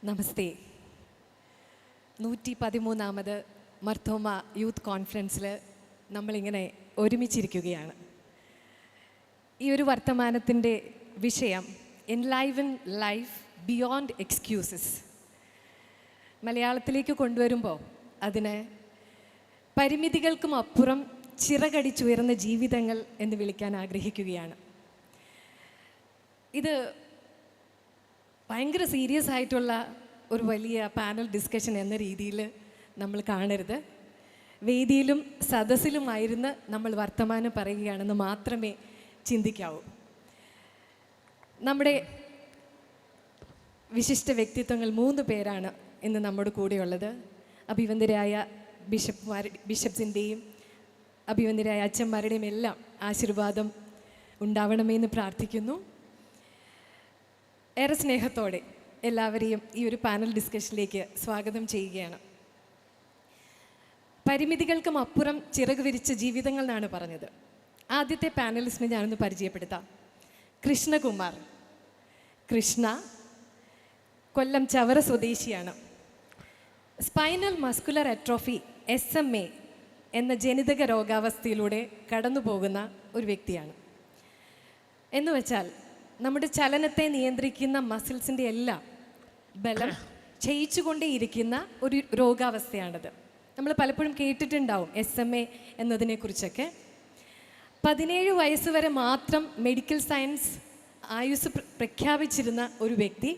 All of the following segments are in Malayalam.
നമസ്തേ. 113ാമത് മർത്തോമ യൂത്ത് കോൺഫറൻസിൽ നമ്മളിങ്ങനെ ഒരുമിച്ചിരിക്കുകയാണ്. ഈ ഒരു വർത്തമാനത്തിൻ്റെ വിഷയം എൻലൈവൻ ലൈഫ് ബിയോണ്ട് എക്സ്ക്യൂസസ്. മലയാളത്തിലേക്ക് കൊണ്ടുവരുമ്പോൾ അതിന് പരിമിതികൾക്കും അപ്പുറം ചിറകടിച്ചുയർന്ന ജീവിതങ്ങൾ എന്ന് വിളിക്കാൻ ആഗ്രഹിക്കുകയാണ്. ഇത് ഭയങ്കര സീരിയസ് ആയിട്ടുള്ള ഒരു വലിയ പാനൽ ഡിസ്കഷൻ എന്ന രീതിയിൽ നമ്മൾ കാണരുത്. വേദിയിലും സദസ്സിലുമായിരുന്ന് നമ്മൾ വർത്തമാനം പറയുകയാണെന്ന് മാത്രമേ ചിന്തിക്കാവൂ. നമ്മുടെ വിശിഷ്ട വ്യക്തിത്വങ്ങൾ 3 പേരാണ് ഇന്ന് നമ്മുടെ കൂടെയുള്ളത്. അഭിവന്ദരായ ബിഷപ്സിൻ്റെയും അഭിവന്ദരായ അച്ഛന്മാരുടെയും എല്ലാം ആശീർവാദം ഉണ്ടാവണമെന്ന് പ്രാർത്ഥിക്കുന്നു. ഏറെ സ്നേഹത്തോടെ എല്ലാവരെയും ഈ ഒരു പാനൽ ഡിസ്കഷനിലേക്ക് സ്വാഗതം ചെയ്യുകയാണ്. പരിമിതികൾക്കും അപ്പുറം ചിറക് വിരിച്ച ജീവിതങ്ങൾ എന്നാണ് പറഞ്ഞത്. ആദ്യത്തെ പാനലിസ്റ്റിനെ ഞാനൊന്ന് പരിചയപ്പെടുത്താം. കൃഷ്ണകുമാർ. കൃഷ്ണ കൊല്ലം ചവറ സ്വദേശിയാണ്. സ്പൈനൽ മസ്കുലർ അട്രോഫി SMA എന്ന ജനിതക രോഗാവസ്ഥയിലൂടെ കടന്നു പോകുന്ന ഒരു വ്യക്തിയാണ്. എന്നുവെച്ചാൽ നമ്മുടെ ചലനത്തെ നിയന്ത്രിക്കുന്ന മസിൽസിൻ്റെ എല്ലാം ബലം ക്ഷയിച്ചുകൊണ്ടേയിരിക്കുന്ന ഒരു രോഗാവസ്ഥയാണത്. നമ്മൾ പലപ്പോഴും കേട്ടിട്ടുണ്ടാവും SMA എന്നതിനെക്കുറിച്ചൊക്കെ. 17 വയസ്സ് വരെ മാത്രം മെഡിക്കൽ സയൻസ് ആയുസ് പ്രഖ്യാപിച്ചിരുന്ന ഒരു വ്യക്തി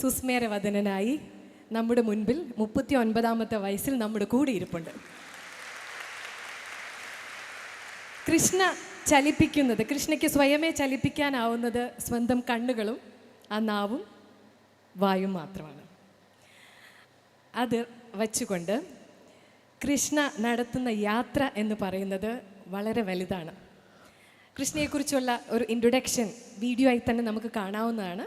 സുസ്മേരവദനായി നമ്മുടെ മുൻപിൽ 39ാമത്തെ വയസ്സിൽ നമ്മുടെ കൂടെ ഇരിപ്പുണ്ട്. കൃഷ്ണയ്ക്ക് സ്വയമേ ചലിപ്പിക്കാനാവുന്നത് സ്വന്തം കണ്ണുകളും ആ നാവും വായും മാത്രമാണ്. അത് വച്ചുകൊണ്ട് കൃഷ്ണ നടത്തുന്ന യാത്ര എന്ന് പറയുന്നത് വളരെ വലുതാണ്. കൃഷ്ണയെക്കുറിച്ചുള്ള ഒരു ഇൻട്രൊഡക്ഷൻ വീഡിയോ ആയി തന്നെ നമുക്ക് കാണാവുന്നതാണ്.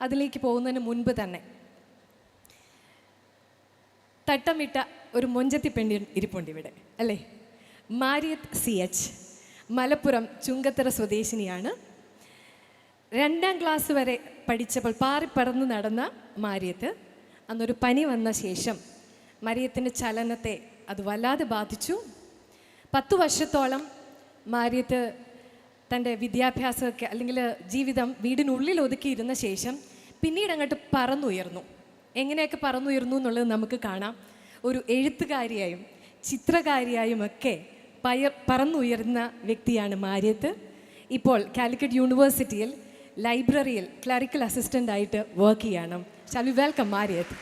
അതിലേക്ക് പോകുന്നതിന് മുൻപ് തന്നെ തട്ടമിട്ട ഒരു മൊഞ്ചത്തി പെണ്ണി ഇരിപ്പുണ്ട് ഇവിടെ, അല്ലേ? മാരിയത്ത് CH, മലപ്പുറം ചുങ്കത്തറ സ്വദേശിനിയാണ്. 2ാം ക്ലാസ് വരെ പഠിച്ചപ്പോൾ പാറിപ്പറന്ന് നടന്ന മാരിയത്ത് അന്നൊരു പനി വന്ന ശേഷം മാരിയത്തിൻ്റെ ചലനത്തെ അത് വല്ലാതെ ബാധിച്ചു. 10 വർഷത്തോളം മാരിയത്ത് തൻ്റെ വിദ്യാഭ്യാസമൊക്കെ അല്ലെങ്കിൽ ജീവിതം വീടിനുള്ളിൽ ഒതുക്കിയിരുന്ന ശേഷം പിന്നീട് അങ്ങോട്ട് പറന്നുയർന്നു. എങ്ങനെയൊക്കെ പറന്നുയർന്നു എന്നുള്ളത് നമുക്ക് കാണാം. ഒരു എഴുത്തുകാരിയായും ചിത്രകാരിയായും ഒക്കെ പറന്നുയർന്ന വ്യക്തിയാണ് മാരിയത്ത്. ഇപ്പോൾ കാലിക്കറ്റ് യൂണിവേഴ്സിറ്റിയിൽ ലൈബ്രറിയിൽ ക്ലറിക്കൽ അസിസ്റ്റൻ്റ് ആയിട്ട് വർക്ക് ചെയ്യണം. Shall we welcome മാരിയത്ത്.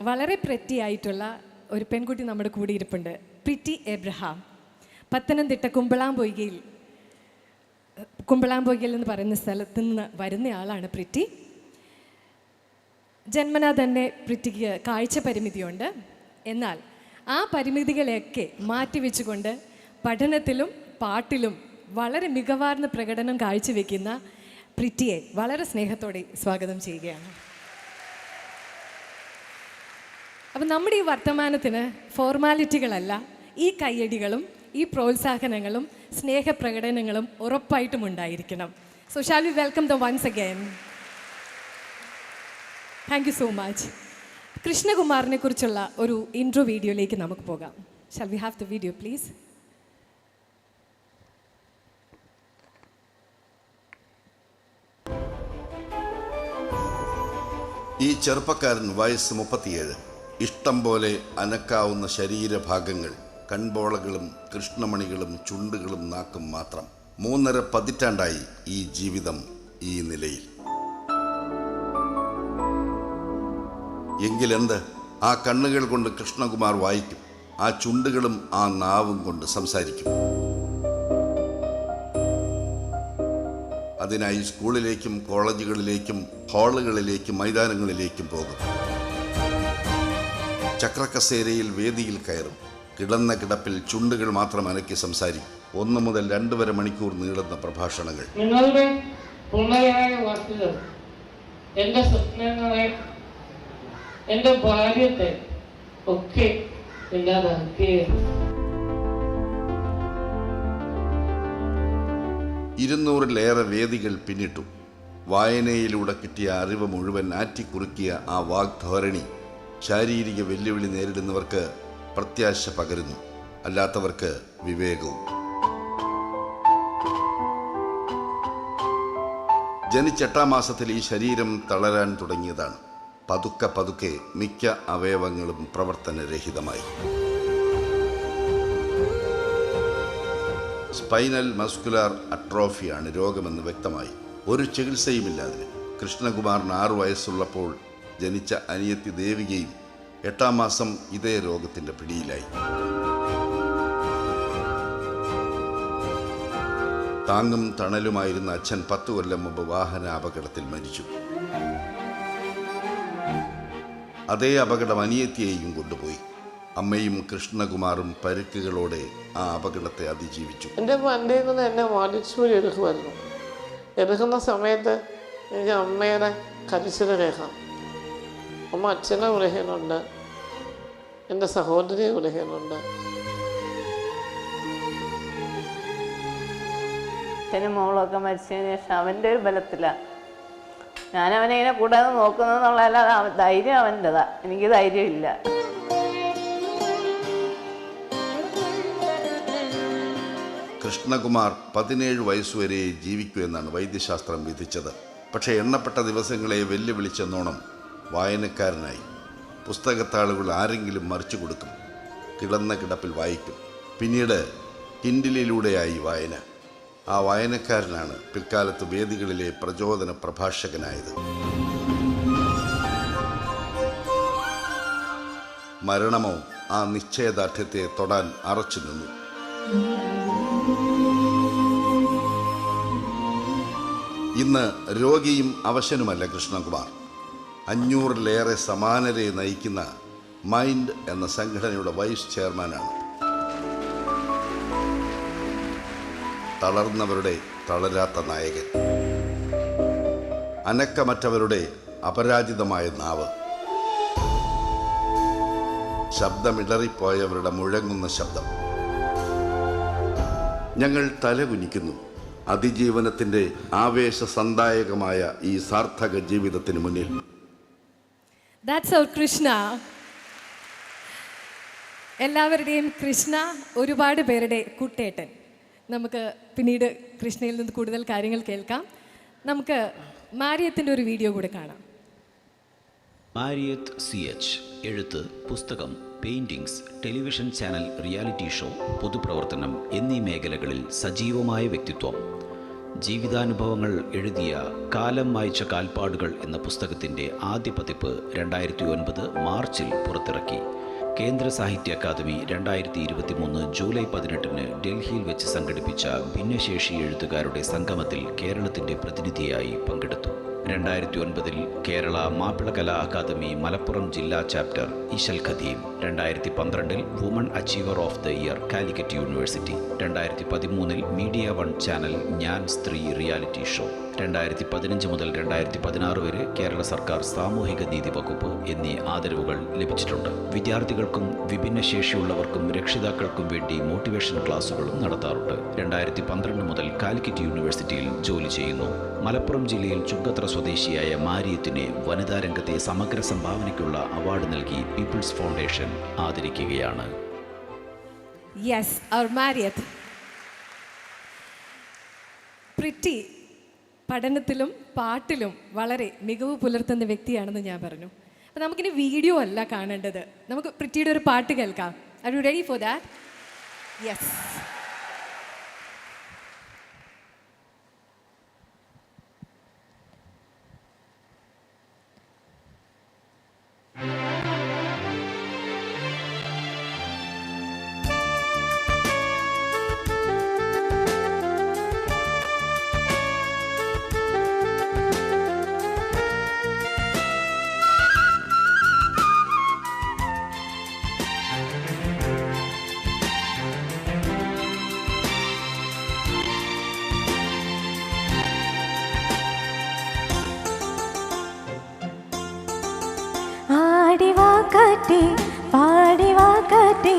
വളരെ പ്രെറ്റി ആയിട്ടുള്ള ഒരു പെൺകുട്ടി നമ്മുടെ കൂടെ ഇരിപ്പുണ്ട്. Pretty Abraham. പത്തനംതിട്ട കുമ്പളാംപൊയ്കയിൽ എന്ന് പറയുന്ന സ്ഥലത്ത് നിന്ന് വരുന്ന ആളാണ് പ്രിറ്റി. ജന്മനാ തന്നെ പ്രിറ്റിക്ക് കാഴ്ച പരിമിതിയുണ്ട്. എന്നാൽ ആ പരിമിതികളെയൊക്കെ മാറ്റിവെച്ചുകൊണ്ട് പഠനത്തിലും പാട്ടിലും വളരെ മികവാർന്ന പ്രകടനം കാഴ്ചവെക്കുന്ന പ്രിറ്റിയെ വളരെ സ്നേഹത്തോടെ സ്വാഗതം ചെയ്യുകയാണ്. അപ്പം നമ്മുടെ ഈ വർത്തമാനത്തിന് ഫോർമാലിറ്റികളല്ല, ഈ കയ്യടികളും ഈ പ്രോത്സാഹനങ്ങളും സ്നേഹപ്രകടനങ്ങളും ഉറപ്പായിട്ടും ഉണ്ടായിരിക്കണം. So shall we welcome the ones again. Thank you so much. കൃഷ്ണകുമാറിനെ കുറിച്ചുള്ള ഒരു ഇൻട്രോ വീഡിയോയിലേക്ക് നമുക്ക് പോകാം. Shall we have the video please? ഈ ചെറുപ്പക്കാരൻ വയസ്സ് 37. ഇഷ്ടം പോലെ അനക്കാവുന്ന ശരീരഭാഗങ്ങൾ, കൺപോളകളും കൃഷ്ണമണികളും ചുണ്ടുകളും നാക്കും മാത്രം. 3.5 പതിറ്റാണ്ടായി ഈ ജീവിതം ഈ നിലയിൽ. എങ്കിലെന്ത്, ആ കണ്ണുകൾ കൊണ്ട് കൃഷ്ണകുമാർ വായിക്കും, ആ ചുണ്ടുകളും ആ നാവും കൊണ്ട് സംസാരിക്കും. അതിനായി സ്കൂളിലേക്കും കോളേജുകളിലേക്കും ഹാളുകളിലേക്കും മൈതാനങ്ങളിലേക്കും പോകും. ചക്രക്കസേരയിൽ വേദിയിൽ കയറും. കിടന്ന കിടപ്പിൽ ചുണ്ടുകൾ മാത്രം അനക്കി സംസാരിക്കും. 1 മുതൽ 2 വരെ മണിക്കൂർ നീളുന്ന പ്രഭാഷണങ്ങൾ. നിങ്ങളുടെ പൊള്ളയായ വാക്കുകൾ എൻ്റെ സ്വപ്നങ്ങളെ, എൻ്റെ ഭാര്യത്തെ ഒക്കെ ഇല്ലാതാക്കിയ 200-ലേറെ വേദികൾ പിന്നിട്ടു. വായനയിലൂടെ കിട്ടിയ അറിവ് മുഴുവൻ ആറ്റിക്കുറുക്കിയ ആ വാഗ്ധോരണി ശാരീരിക വെല്ലുവിളി നേരിടുന്നവർക്ക് പ്രത്യാശ പകരുന്നു, അല്ലാത്തവർക്ക് വിവേകവും. ജനിച്ച8-ാം മാസത്തിൽ ഈ ശരീരം തളരാൻ തുടങ്ങിയതാണ്. പതുക്കെ പതുക്കെ മിക്ക അവയവങ്ങളും പ്രവർത്തനരഹിതമായി. സ്പൈനൽ മസ്കുലാർ അട്രോഫിയാണ് രോഗമെന്ന് വ്യക്തമായി. ഒരു ചികിത്സയുമില്ല അതിന്. കൃഷ്ണകുമാറിന് 6 വയസ്സുള്ളപ്പോൾ ജനിച്ച അനിയത്തി ദേവികയും 8-ാം മാസം ഇതേ രോഗത്തിൻ്റെ പിടിയിലായി. താങ്ങും തണലുമായിരുന്ന അച്ഛൻ 10 കൊല്ലം മുമ്പ് വാഹന അപകടത്തിൽ മരിച്ചു. അതേ അപകടം അനിയത്തിയെയും കൊണ്ടുപോയി. അമ്മയും കൃഷ്ണകുമാറും പരുക്കുകളോടെ ആ അപകടത്തെ അതിജീവിച്ചു. എൻ്റെ വണ്ടിയിൽ നിന്ന് എന്നെ വലിച്ചൂരി എടുക്കുമായിരുന്നു. എടുക്കുന്ന സമയത്ത് എനിക്ക് അമ്മയുടെ കരച്ചിൽ കേൾക്കാം. അമ്മ അച്ഛനെ വിളിക്കുന്നുണ്ട്, എൻ്റെ സഹോദരിയെ വിളിക്കുന്നുണ്ട്. അച്ഛനും മോളൊക്കെ മരിച്ചതിന് ശേഷം അവൻ്റെ ഒരു ബലത്തിലാണ് ഞാൻ അവനെ ഇങ്ങനെ കൂടാതെ നോക്കുന്നതെന്നുള്ളതല്ല. ധൈര്യം അവൻ്റെതാ, എനിക്ക് ധൈര്യമില്ല. കൃഷ്ണകുമാർ 17 വയസ്സുവരെ ജീവിക്കൂ എന്നാണ് വൈദ്യശാസ്ത്രം വിധിച്ചത്. പക്ഷേ എണ്ണപ്പെട്ട ദിവസങ്ങളെ വെല്ലുവിളിച്ചെന്നോണം വായനക്കാരനായി. പുസ്തകത്താളുകൾ ആരെങ്കിലും മറിച്ചു കൊടുക്കും, കിടന്ന കിടപ്പിൽ വായിക്കും. പിന്നീട് കിൻഡിലിലൂടെയായി വായന. ആ വായനക്കാരനാണ് പിൽക്കാലത്ത് വേദികളിലെ പ്രചോദന പ്രഭാഷകനായത്. മരണമോ ആ നിശ്ചയദാർഢ്യത്തെ തൊടാൻ അറച്ചു നിന്നു. ഇന്ന് രോഗിയും അവശനുമല്ല കൃഷ്ണകുമാർ. 500-ലേറെ സമാനരെ നയിക്കുന്ന മൈൻഡ് എന്ന സംഘടനയുടെ വൈസ് ചെയർമാനാണ്. തളർന്നവരുടെ തളരാത്ത നായകൻ, അനക്കമറ്റവരുടെ അപരാജിതമായ നാവ്, ശബ്ദമിടറിപ്പോയവരുടെ മുഴങ്ങുന്ന ശബ്ദം. ഞങ്ങൾ തലകുനിക്കുന്നു അതിജീവനത്തിൻ്റെ ആവേശസന്ദായകമായ ഈ സാർത്ഥക ജീവിതത്തിന് മുന്നിൽ. That's our Krishna. എല്ലാവരുടെയും കൃഷ്ണ, ഒരുപാട് പേരുടെ കുട്ടേട്ടൻ. നമുക്ക് പിന്നീട് കൃഷ്ണയിൽ നിന്ന് കൂടുതൽ കാര്യങ്ങൾ കേൾക്കാം. നമുക്ക് മാരിയത്തിൻ്റെ ഒരു വീഡിയോ കൂടെ കാണാം. മാരിയത്ത് CH. എഴുത്ത്, പുസ്തകം, paintings, television channel, reality show, പൊതുപ്രവർത്തനം എന്നീ മേഖലകളിൽ സജീവമായ വ്യക്തിത്വം. ജീവിതാനുഭവങ്ങൾ എഴുതിയ കാലം മായ്ച്ച കാൽപ്പാടുകൾ എന്ന പുസ്തകത്തിൻ്റെ ആദ്യ പതിപ്പ് 2009 മാർച്ചിൽ പുറത്തിറക്കി. കേന്ദ്ര സാഹിത്യ അക്കാദമി 2023 ജൂലൈ 18 ഡൽഹിയിൽ വെച്ച് സംഘടിപ്പിച്ച ഭിന്നശേഷി എഴുത്തുകാരുടെ സംഗമത്തിൽ കേരളത്തിൻ്റെ പ്രതിനിധിയായി പങ്കെടുത്തു. 2009 കേരള മാപ്പിള കലാ അക്കാദമി മലപ്പുറം ജില്ലാ chapter Ishal Khadeem. 2012 woman achiever of the year Calicut university. 2013 media one channel ഞാൻ സ്ത്രീ റിയാലിറ്റി ഷോ. 2015 മുതൽ 2016 വരെ കേരള സർക്കാർ സാമൂഹിക നീതി വകുപ്പ് എന്നീ ആദരവുകൾ ലഭിച്ചിട്ടുണ്ട്. വിദ്യാർത്ഥികൾക്കും വിഭിന്നശേഷിയുള്ളവർക്കും രക്ഷിതാക്കൾക്കും വേണ്ടി മോട്ടിവേഷൻ ക്ലാസുകളും നടത്താറുണ്ട്. 2012 മുതൽ കാലിക്കറ്റ് യൂണിവേഴ്സിറ്റിയിൽ ജോലി ചെയ്യുന്നു. മലപ്പുറം ജില്ലയിൽ ചുങ്കത്തറ സ്വദേശിയായ മാരിയത്തിനെ വനിതാ രംഗത്തെ സമഗ്ര സംഭാവനയ്ക്കുള്ള അവാർഡ് നൽകി പീപ്പിൾസ് ഫൗണ്ടേഷൻ ആദരിക്കുകയാണ്. യെസ്, അവർ മാരിയത്ത്. പ്രിറ്റി പഠനത്തിലും പാട്ടിലും വളരെ മികവ് പുലർത്തുന്ന വ്യക്തിയാണെന്ന് ഞാൻ പറഞ്ഞു. അപ്പോൾ നമുക്കിനി വീഡിയോ അല്ല കാണേണ്ടത്, നമുക്ക് പ്രിറ്റിയുടെ ഒരു പാട്ട് കേൾക്കാം. Are you ready for that? Yes. പാടിവാക്കാറ്റേ പാടിവാക്കാറ്റേ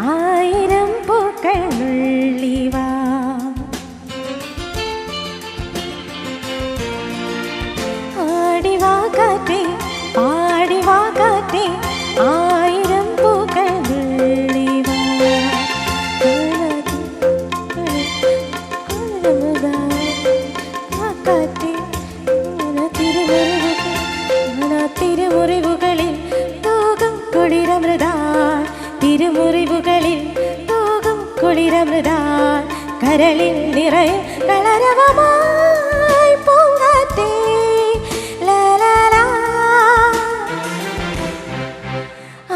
1000 പൂക്കളുള്ളിവാ കരളിൽ നിറയും കളരവമായി പൂങ്കാറ്റേ ലാലാ.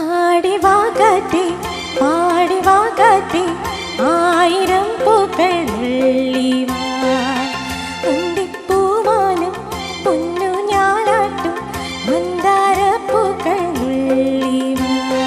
ആടിവാ കാറ്റേ പാടിവാ കാറ്റേ ആയിരം പൂക്കൾ നുള്ളിവാ. അന്തിപ്പൂമാനം പൊന്നു ഞാലാട്ടും മന്ദാരപ്പൂക്കൾ നുള്ളിവാ.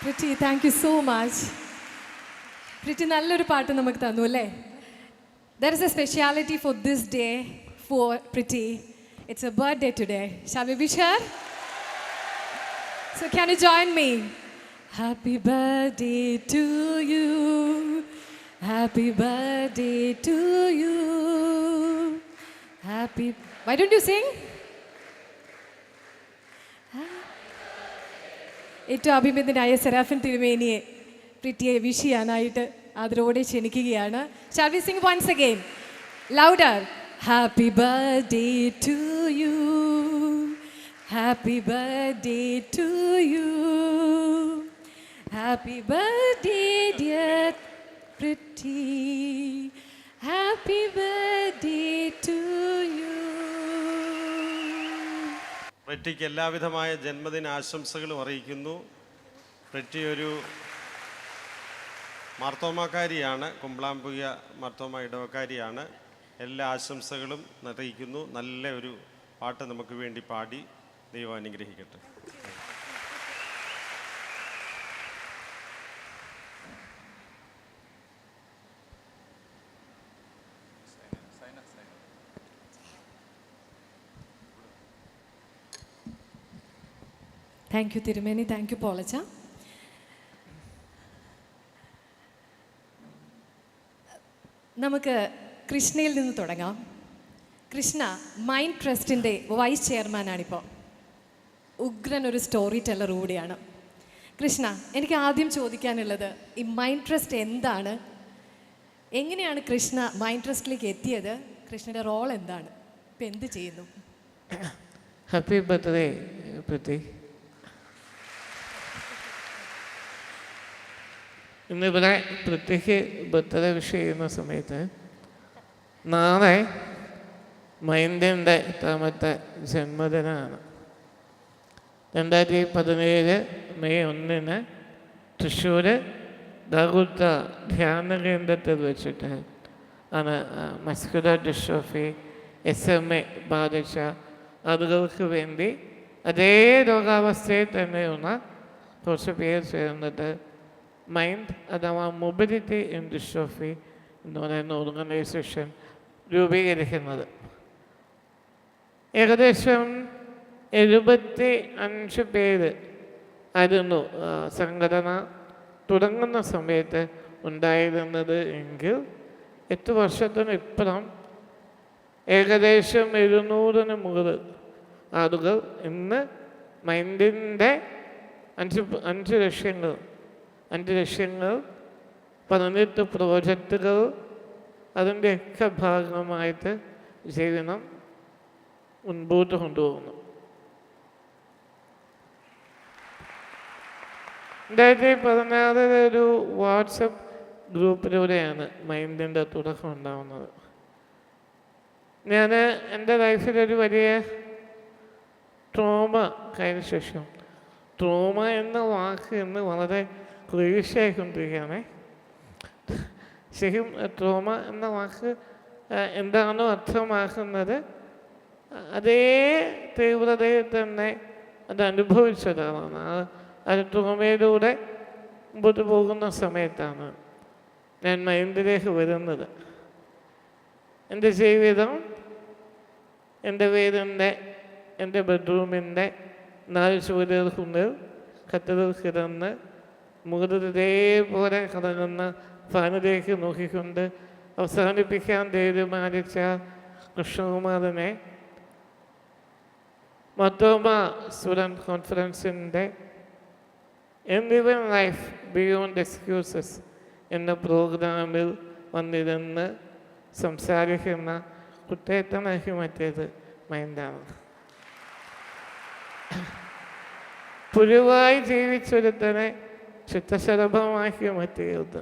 Pritty, thank you so much. Pritty നല്ലൊരു പാട്ട് നമുക്ക് തന്നു അല്ലേ? There is a speciality for this day for Pritty. It's a birthday today. Shall we wish her? So can you join me? Happy birthday to you. Happy birthday to you. Happy. Why don't you sing? ഏറ്റവും അഭിമന്യനായ സെറാഫിൻ തിരുമേനിയെ പ്രിറ്റിയെ വിഷ് ചെയ്യാനായിട്ട് ആദരവോടെ ക്ഷണിക്കുകയാണ്. Shall we sing once again? Louder. Happy birthday to you. Happy birthday to you. Happy birthday dear Priti. Happy birthday to you. പ്രിറ്റിക്ക് എല്ലാവിധമായ ജന്മദിന ആശംസകളും അറിയിക്കുന്നു. പ്രിറ്റി ഒരു മാർത്തോമാക്കാരിയാണ്, കുമ്പളാമ്പുയ മാർത്തോമ ഇടവക്കാരിയാണ്. എല്ലാ ആശംസകളും അറിയിക്കുന്നു. നല്ല ഒരു പാട്ട് നമുക്ക് വേണ്ടി പാടി ദൈവം അനുഗ്രഹിക്കട്ടെ. താങ്ക് യു തിരുമേനി, താങ്ക് യു പോളച്ച. നമുക്ക് കൃഷ്ണയിൽ നിന്ന് തുടങ്ങാം. കൃഷ്ണ മൈൻഡ് ട്രസ്റ്റിൻ്റെ വൈസ് ചെയർമാനാണിപ്പോൾ. ഉഗ്രൻ ഒരു സ്റ്റോറി ടെല്ലർ കൂടിയാണ്. കൃഷ്ണ, എനിക്ക് ആദ്യം ചോദിക്കാനുള്ളത്, ഈ മൈൻഡ് ട്രസ്റ്റ് എന്താണ്? എങ്ങനെയാണ് കൃഷ്ണ മൈൻഡ് ട്രസ്റ്റിലേക്ക് എത്തിയത്? കൃഷ്ണയുടെ റോൾ എന്താണ്? ഇപ്പം എന്ത് ചെയ്യുന്നു? Happy birthday pretty. ഇന്നിവിടെ പൃഥ്വിക്ക് ബർത്ത്ഡേ വിഷ് ചെയ്യുന്ന സമയത്ത് നാളെ മൈൻഡിൻ്റെ എത്രാമത്തെ ജന്മദിനമാണ്. 2017 മെയ് 1 തൃശ്ശൂർ ദാഗുത്ത ധ്യാന കേന്ദ്രത്തിൽ വെച്ചിട്ട് ആണ് മസ്കുലർ ഡിസ്ട്രോഫി SMA ബാധിച്ച ആളുകൾക്ക് വേണ്ടി അതേ രോഗാവസ്ഥയിൽ തന്നെയുള്ള കുറച്ച് പേർ ചേർന്നിട്ട് മൈൻഡ് അഥവാ മൊബിലിറ്റി ഇൻ ഡിസ്ട്രോഫി എന്ന് പറയുന്ന ഓർഗനൈസേഷൻ രൂപീകരിക്കുന്നത്. ഏകദേശം 75 പേര് ആയിരുന്നു സംഘടന തുടങ്ങുന്ന സമയത്ത് ഉണ്ടായിരുന്നത് എങ്കിൽ 8 വർഷത്തിന് ഇപ്പുറം ഏകദേശം 700-ന് മുകളിൽ ആളുകൾ ഇന്ന് മൈൻഡിൻ്റെ 5 ലക്ഷ്യങ്ങൾ 18 പ്രോജക്റ്റുകൾ അതിൻ്റെയൊക്കെ ഭാഗമായിട്ട് ജീവിതം മുൻപോട്ട് കൊണ്ടുപോകുന്നു. 2016 ഒരു വാട്സപ്പ് ഗ്രൂപ്പിലൂടെയാണ് മൈൻഡിൻ്റെ തുടക്കം ഉണ്ടാകുന്നത്. ഞാൻ എൻ്റെ ലൈഫിലൊരു വലിയ ട്രോമ കഴിഞ്ഞ ശേഷം, ട്രോമ എന്ന വാക്ക് ഇന്ന് വളരെ ക്ലീശയായിക്കൊണ്ടിരിക്കുകയാണ്. ശരിക്കും ട്രോമ എന്ന വാക്ക് എന്താണോ അർത്ഥമാക്കുന്നത് അതേ തീവ്രതയിൽ തന്നെ അത് അനുഭവിച്ച ഒരാളാണ്. ആ ട്രോമയിലൂടെ മുമ്പോട്ട് പോകുന്ന സമയത്താണ് ഞാൻ മൈൻഡിലേക്ക് വരുന്നത്. എൻ്റെ ജീവിതം എൻ്റെ വീടിൻ്റെ എൻ്റെ ബെഡ്റൂമിൻ്റെ 4 ചുവരുകൾക്കുള്ളിൽ കട്ടിലിൽ കിടന്ന് മുകളിൽ ഇതേപോലെ കറങ്ങുന്ന ഫാനിലേക്ക് നോക്കിക്കൊണ്ട് അവസാനിപ്പിക്കാൻ തീരുമാനിച്ച കൃഷ്ണകുമാറിനെ മാർത്തോമ സ്റ്റുഡൻറ് കോൺഫറൻസിൻ്റെ ലിവിങ് ലൈഫ് ബിയോണ്ട് എക്സ്ക്യൂസസ് എന്ന പ്രോഗ്രാമിൽ വന്നിരുന്ന് സംസാരിക്കുന്ന കുറ്റേറ്റനാക്കി മാറ്റിയത് മൈൻഡാണ്. പുഴുവായി ജീവിച്ചൊരുത്തനെ ചിത്തശലഭമാക്കി മാറ്റിയത്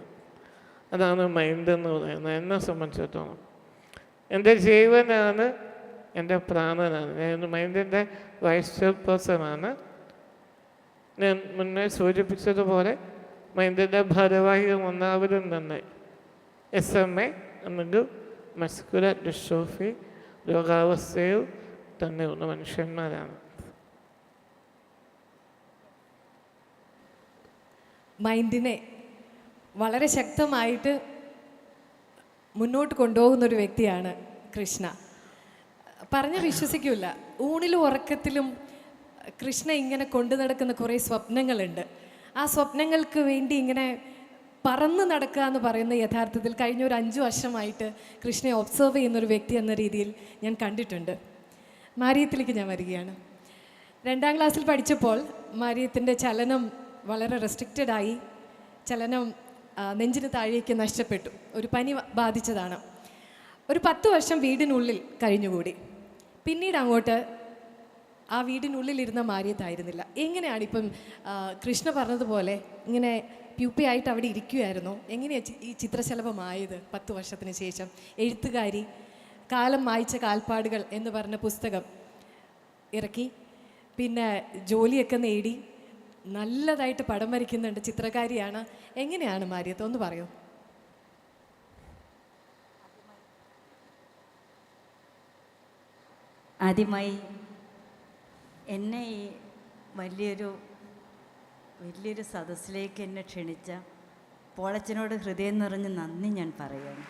അതാണ് മൈൻഡ് എന്ന് പറയുന്നത്. എന്നെ സംബന്ധിച്ചിടത്തോളം എൻ്റെ ജീവനാണ്, എൻ്റെ പ്രാണനാണ്. ഞാൻ മൈൻഡിൻ്റെ വൈസ് ചെയർപേഴ്സണാണ്. ഞാൻ മുന്നേ സൂചിപ്പിച്ചതുപോലെ മൈൻഡിൻ്റെ ഭാരവാഹികൾ എല്ലാവരും തന്നെ SMA അല്ലെങ്കിൽ മസ്കുലർ ഡിസ്ട്രോഫി രോഗാവസ്ഥയിൽ തന്നെയുള്ള മനുഷ്യന്മാരാണ്. മൈൻഡിനെ വളരെ ശക്തമായിട്ട് മുന്നോട്ട് കൊണ്ടുപോകുന്നൊരു വ്യക്തിയാണ് കൃഷ്ണ. പറഞ്ഞ് വിശ്വസിക്കില്ല, ഊണിലും ഉറക്കത്തിലും കൃഷ്ണ ഇങ്ങനെ കൊണ്ടു നടക്കുന്ന കുറേ സ്വപ്നങ്ങളുണ്ട്. ആ സ്വപ്നങ്ങൾക്ക് വേണ്ടി ഇങ്ങനെ പറന്ന് നടക്കുക എന്ന് പറയുന്ന യഥാർത്ഥത്തിൽ കഴിഞ്ഞ ഒരു 5 വർഷമായിട്ട് കൃഷ്ണയെ ഒബ്സർവ് ചെയ്യുന്നൊരു വ്യക്തി എന്ന രീതിയിൽ ഞാൻ കണ്ടിട്ടുണ്ട്. മാരിയത്തിലേക്ക് ഞാൻ വരികയാണ്. 2ാം ക്ലാസ്സിൽ പഠിച്ചപ്പോൾ മാരിയത്തിൻ്റെ ചലനം വളരെ റെസ്ട്രിക്റ്റഡായി. ചലനം നെഞ്ചിന് താഴേക്ക് നഷ്ടപ്പെട്ടു. ഒരു പനി ബാധിച്ചതാണ്. ഒരു 10 വർഷം വീടിനുള്ളിൽ കഴിഞ്ഞുകൂടി. പിന്നീട് അങ്ങോട്ട് ആ വീടിനുള്ളിലിരുന്ന മാരിയത്തായിരുന്നില്ല. എങ്ങനെയാണ് ഇപ്പം കൃഷ്ണ പറഞ്ഞതുപോലെ ഇങ്ങനെ പ്യൂപ്പയായിട്ട് അവിടെ ഇരിക്കുമായിരുന്നു? എങ്ങനെയാണ് ഈ ചിത്രശലഭമായത് 10 വർഷത്തിന് ശേഷം? എഴുത്തുകാരി, കാലം മായ്ച്ച കാൽപ്പാടുകൾ എന്ന് പറഞ്ഞ പുസ്തകം ഇറക്കി. പിന്നെ ജോലിയൊക്കെ നേടി നല്ലതായിട്ട് പടം വരയ്ക്കുന്നുണ്ട്, ചിത്രകാരിയാണ്. എങ്ങനെയാണ് മാരിയത്ത്, ഒന്ന് പറയൂ. ആദ്യമായി എന്നെ ഈ വലിയൊരു സദസ്സിലേക്ക് എന്നെ ക്ഷണിച്ച പോളച്ചനോട് ഹൃദയം നിറഞ്ഞ് നന്ദി ഞാൻ പറയുകയാണ്.